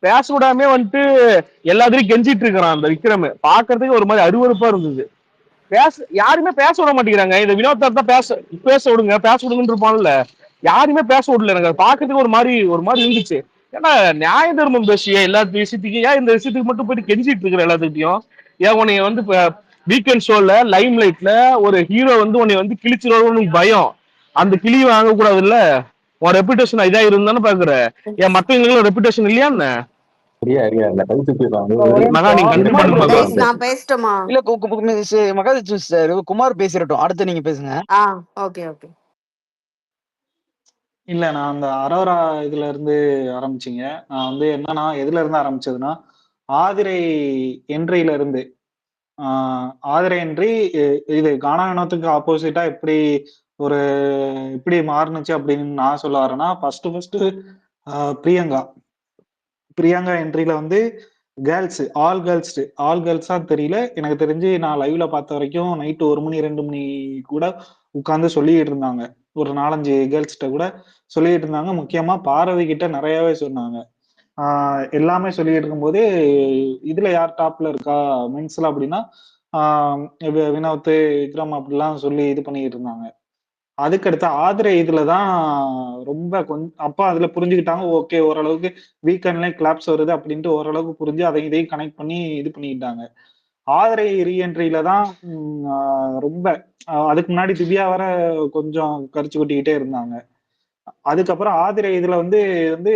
பேச விடாம வந்துட்டு எல்லாத்தையும் கெஞ்சிட்டு இருக்கிறான் அந்த விக்ரம். பாக்குறதுக்கு ஒரு மாதிரி அருவருப்பா இருந்தது. யாருமே பேச விட மாட்டேங்கிறாங்க. இந்த வினோத் தான் பேச விடுங்கன்னு இருப்பான்ல, யாருமே பேச விடல. எனக்கு பாக்குறதுக்கு ஒரு மாதிரி இருந்துச்சு. ஏன்னா நியாய தர்மம் பேசிய எல்லா விஷயத்துக்கும் ஏன் இந்த விஷயத்துக்கு மட்டும் போயிட்டு கெஞ்சிட்டு இருக்கிற எல்லாத்துக்கிட்டையும்? ஏன் உன்னைய வந்து வீக்கெண்ட் ஷோல லைம் லைட்ல ஒரு ஹீரோ வந்து உன்னை வந்து கிழிச்சிருவான்னு பயம், அந்த கிளி வாங்க கூடாது இல்ல, உன் ரெப்புடேஷன் இதா இருந்தானு பாக்குற, ஏன் மத்தவங்களும் ரெப்புடேஷன் இல்லையா என்ன? மகா, நீங்க கண்டிப்பா கைஸ் நான் பேசட்டுமா? இல்ல மகாதேவ் சார், குமார் பேசிடட்டும், அடுத்து நீங்க பேசுங்க. Okay okay. இல்ல, நான் அந்த அரோரா இதுல இருந்து ஆரம்பிச்சீங்க. நான் வந்து என்னன்னா எதுல இருந்து ஆரம்பிச்சதுன்னா ஆதிரை என்ட்ரியில இருந்து. ஆதிரை என்ட்ரி இது கானாவினத்துக்கு ஆப்போசிட்டா எப்படி இப்படி மாறுனுச்சு அப்படின்னு நான் சொல்ல வரேன்னா, ஃபர்ஸ்ட் பிரியங்கா பிரியங்கா என்ட்ரியில வந்து கேர்ள்ஸ் ஆல் கேர்ள்ஸா தெரியல. எனக்கு தெரிஞ்சு நான் லைவ்ல பார்த்த வரைக்கும் நைட்டு 1 மணி 2 மணி கூட உட்கார்ந்து சொல்லிட்டு இருந்தாங்க. ஒரு 4-5 கேர்ள்ஸ்கிட்ட கூட சொல்லிட்டு இருந்தாங்க. முக்கியமா பார்வதி கிட்ட நிறையவே சொன்னாங்க. எல்லாமே சொல்லிட்டு இருக்கும்போது இதுல யார் டாப்ல இருக்கா மென்ஸ்ல அப்படின்னா வினோத், விக்ரம் அப்படிலாம் சொல்லி இது பண்ணிட்டு இருந்தாங்க. அதுக்கடுத்து ஆதிரை இதுலதான் ரொம்ப கொஞ்சம் அப்பா அதுல புரிஞ்சுக்கிட்டாங்க. ஓகே, ஓரளவுக்கு வீக்கெண்ட்லயும் கிளாப்ஸ் வருது அப்படின்ட்டு ஓரளவுக்கு புரிஞ்சு அதை இதையும் கனெக்ட் பண்ணி இது பண்ணிக்கிட்டாங்க. ஆதிரை ரீஎன்ட்ரியில தான் ரொம்ப அதுக்கு முன்னாடி திவ்யா வர கொஞ்சம் கரிச்சு கொட்டிக்கிட்டே இருந்தாங்க. அதுக்கப்புறம் ஆதிரை இதுல வந்து வந்து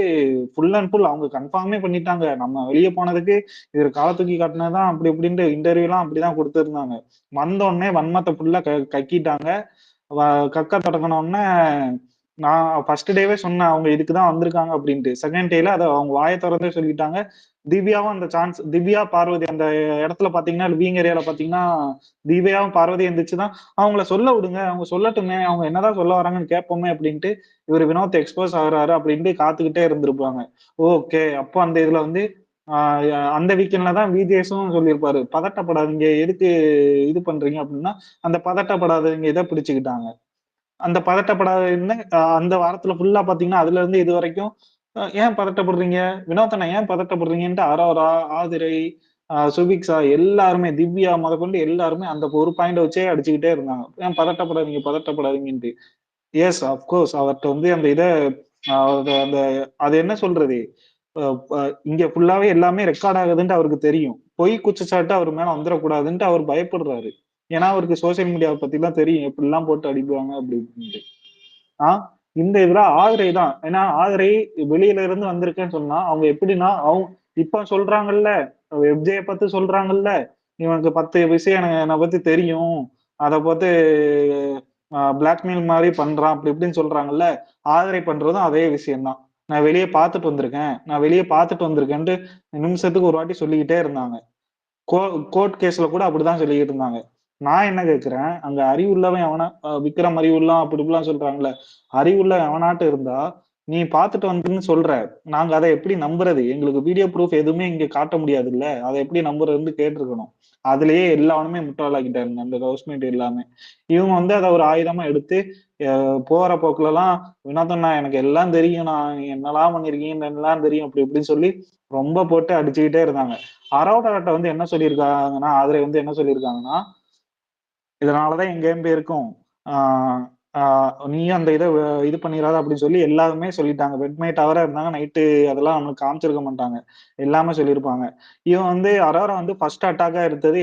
ஃபுல் அண்ட் ஃபுல் அவங்க கன்ஃபார்மே பண்ணிட்டாங்க. நம்ம வெளியே போனதுக்கு இது கால தூக்கி காட்டினதுதான் அப்படி இப்படின்ட்டு இன்டர்வியூ எல்லாம் அப்படிதான் கொடுத்துருந்தாங்க. வந்த உடனே வன்மத்தை ஃபுல்லா கக்கிட்டாங்க. கக்க தொடங்கினோடனே நான் ஃபர்ஸ்ட் டேவே சொன்னேன் அவங்க இதுக்குதான் வந்திருக்காங்க அப்படின்ட்டு. செகண்ட் டேல அதை அவங்க வாயை திறந்தே சொல்லிட்டாங்க. திவ்யாவும் அந்த சான்ஸ், திவ்யா பார்வதி அந்த இடத்துல பாத்தீங்கன்னா லிவிங் ஏரியால பாத்தீங்கன்னா திவ்யாவும் பார்வதி இருந்துச்சுதான் அவங்கள சொல்ல விடுங்க, அவங்க சொல்லட்டுமே, அவங்க என்னதான் சொல்ல வராங்கன்னு கேட்போமே அப்படின்ட்டு இவர் வினோத் எக்ஸ்போஸ் ஆகுறாரு அப்படின்ட்டு காத்துக்கிட்டே இருந்திருப்பாங்க. ஓகே, அப்போ அந்த இதுல வந்து அந்த வீக்கெண்ட்ல தான் விஜேஸும் சொல்லியிருப்பாரு, பதட்டப்படாதீங்க, எதுக்கு இது பண்றீங்க அப்படின்னா அந்த பதட்டப்படாதவங்க இதை பிடிச்சுக்கிட்டாங்க. அந்த பதட்டப்படாத அந்த வாரத்துல ஃபுல்லா பாத்தீங்கன்னா அதுல இருந்து இது வரைக்கும் ஏன் பதட்டப்படுறீங்க, வினோத்தனை ஏன் பதட்டப்படுறீங்கன்ட்டு அரோரா, ஆதிரை, சுபிக்ஷா எல்லாருமே, திவ்யா முதற்கொண்டு எல்லாருமே அந்த ஒரு பாயிண்ட் வச்சே அடிச்சுக்கிட்டே இருந்தாங்க. ஏன் பதட்டப்படாதீங்க பதட்டப்படாதீங்கன்ட்டு. எஸ், அப்கோர்ஸ் அவர்கிட்ட வந்து அந்த இதை அந்த அது என்ன சொல்றது, இங்க ஃபுல்லாவே எல்லாமே ரெக்கார்ட் ஆகுதுன்ட்டு அவருக்கு தெரியும். பொய் குற்றச்சாட்டு அவர் மேல வந்துடக்கூடாதுன்ட்டு அவர் பயப்படுறாரு. ஏன்னா அவருக்கு சோசியல் மீடியாவை பத்தி எல்லாம் தெரியும், எப்படிலாம் போட்டு அடிப்பாங்க அப்படின்ட்டு. இந்த இதுல ஆதிரை தான். ஏன்னா ஆதிரை வெளியில இருந்து வந்திருக்கேன்னு சொன்னா அவங்க எப்படின்னா அவங்க இப்ப சொல்றாங்கல்ல, எப்ஜே பத்தி சொல்றாங்கல்ல, இவனுக்கு 10 விஷயம் என்னை பத்தி தெரியும், அதை பார்த்து பிளாக்மெயில் மாதிரி பண்றான் அப்படி இப்படின்னு சொல்றாங்கல்ல, ஆதிரை பண்றதும் அதே விஷயம்தான். நான் வெளியே பார்த்துட்டு வந்திருக்கேன்ட்டு நிமிஷத்துக்கு ஒரு வாட்டி சொல்லிக்கிட்டே இருந்தாங்க. கோர்ட் கேஸ்ல கூட அப்படிதான் சொல்லிக்கிட்டு இருந்தாங்க. நான் என்ன கேட்கிறேன், அங்க அறிவுள்ளவன் எவனா, விக்ரம் அறிவுள்ளா அப்படி இப்படிலாம் சொல்றாங்கல்ல, அறிவுள்ள எவனாட்டு இருந்தா நீ பாத்துட்டு வந்துன்னு சொல்ற, நாங்க அதை எப்படி நம்புறது, எங்களுக்கு வீடியோ ப்ரூஃப் எதுவுமே இங்க காட்ட முடியாது இல்ல, அதை எப்படி நம்புறதுன்னு கேட்டிருக்கணும். அதுலயே எல்லாருமே முட்டாளாக்கிட்டாங்க அந்த ஹவுஸ்மேட் எல்லாமே. இவங்க வந்து அதை ஒரு ஆயுதமா எடுத்து போற போக்குல எல்லாம் வினோதண்ணா எனக்கு எல்லாம் தெரியும், நான் என்னெல்லாம் பண்ணிருக்கீங்க எல்லாம் தெரியும் அப்படி இப்படின்னு சொல்லி ரொம்ப போட்டு அடிச்சுக்கிட்டே இருந்தாங்க. அரோடாட்ட வந்து என்ன சொல்லியிருக்காங்கன்னா, ஆதிரை வந்து என்ன சொல்லியிருக்காங்கன்னா, இதனாலதான் என் கேம் இருக்கும், நீயும் அந்த இதை இது பண்ணிடாத அப்படின்னு சொல்லி எல்லாருமே சொல்லிட்டாங்க. பெட்மேட் அவரா இருந்தாங்க, நைட்டு அதெல்லாம் நம்மளுக்கு காமிச்சிருக்க மாட்டாங்க, எல்லாமே சொல்லியிருப்பாங்க. இவன் வந்து அரோரா வந்து ஃபர்ஸ்ட் அட்டாக்கா எடுத்தது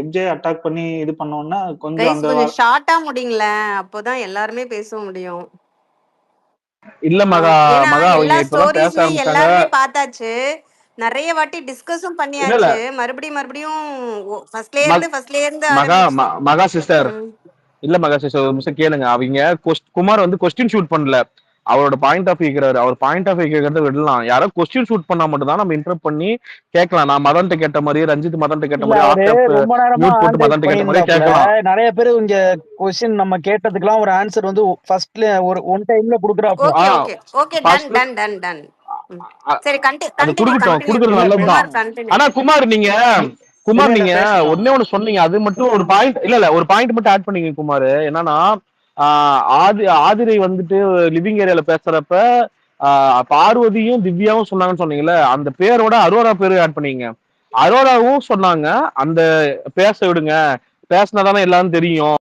எப்ஜே அட்டாக் பண்ணி இது பண்ணோம்னா கொஞ்சம் கைஸ் அந்த கொஞ்சம் ஷார்ட்டா முடிங்களேன், அப்போதான் எல்லாருமே பேச முடியும். இல்ல மகா, ஏன்னா மகா எல்லா அவங்க இப்பதான் பேச ஸ்டோரிஸுமே ஆரம்பிச்சாங்க. எல்லாருமே பார்த்தாச்சு, நிறைய வாட்டி டிஸ்கஸும் இல்ல இல்ல பண்ணியாச்சு. மறுபடியும் ஃபர்ஸ்ட்ல இருந்து மகா ஆரம்பிச்சு. மகா சிஸ்டர், ம். இல்ல மகா சிஸ்டர் ஒரு நிமிஷம் கேளுங்க. அவங்க குமார் வந்து கொஸ்டின் ஷூட் பண்ணல, அவரோட பாயிண்ட் ஆஃப் கேட்கிறாரு. அவர் பாயிண்ட் ஆஃப் கேட்கறத விடலாம், யாரோ கொஸ்டின் ஷூட் பண்ணா மட்டும் தான் நம்ம இன்டர்ப்ட் பண்ணி கேட்கலாம். நான் மதன்ட்ட கேட்ட மாதிரி, ரஞ்சித் மதன்ட்ட கேட்ட இல்ல மாதிரி, அவரு ஆக்டப் ரொம்ப நேரமா மியூட் ஹேண்ட் போட்டு ரைஸ் மதன்ட்ட கேட்ட மாதிரியே பண்ணியிருந்தாப்புல, கேட்கலாம். நிறைய பேர் இங்க கொஸ்டின் நம்ம கேட்டதுக்கெல்லாம் ஒரு ஆன்சர் வந்து ஃபர்ஸ்ட்ல ஒரு ஒன் டைம்ல கொடுக்குறாப்புல. ஓகே ஆஹ் ஓகே ஓகே, டன் ஃபர்ஸ்ட்ல டன் டன் டன். சரி, அது கண்டினியூ கொடுக்கறது இல்ல நல்லதுதான். குமார் கண்டினியூ. ஆனா குமார் இல்ல நீங்க பேசலாம். ஒன்னே ஒண்ணு சொன்னீங்க, அது மட்டும் ஒரு பாயிண்ட், இல்ல ஒரு பாயிண்ட் மட்டும் ஆட் பண்ணீங்க குமார். என்னன்னா ஆதிரை வந்துட்டு லிவிங் ஏரியால பேசுறப்ப பார்வதியும் திவ்யாவும் சொன்னாங்கன்னு சொன்னீங்கல்ல, அந்த பேரோட அரோரா பேரு ஆட் பண்ணீங்க. அரோராவும் சொன்னாங்க அந்த பேச விடுங்க, பேசினாதானே எல்லாரும் தெரியும்,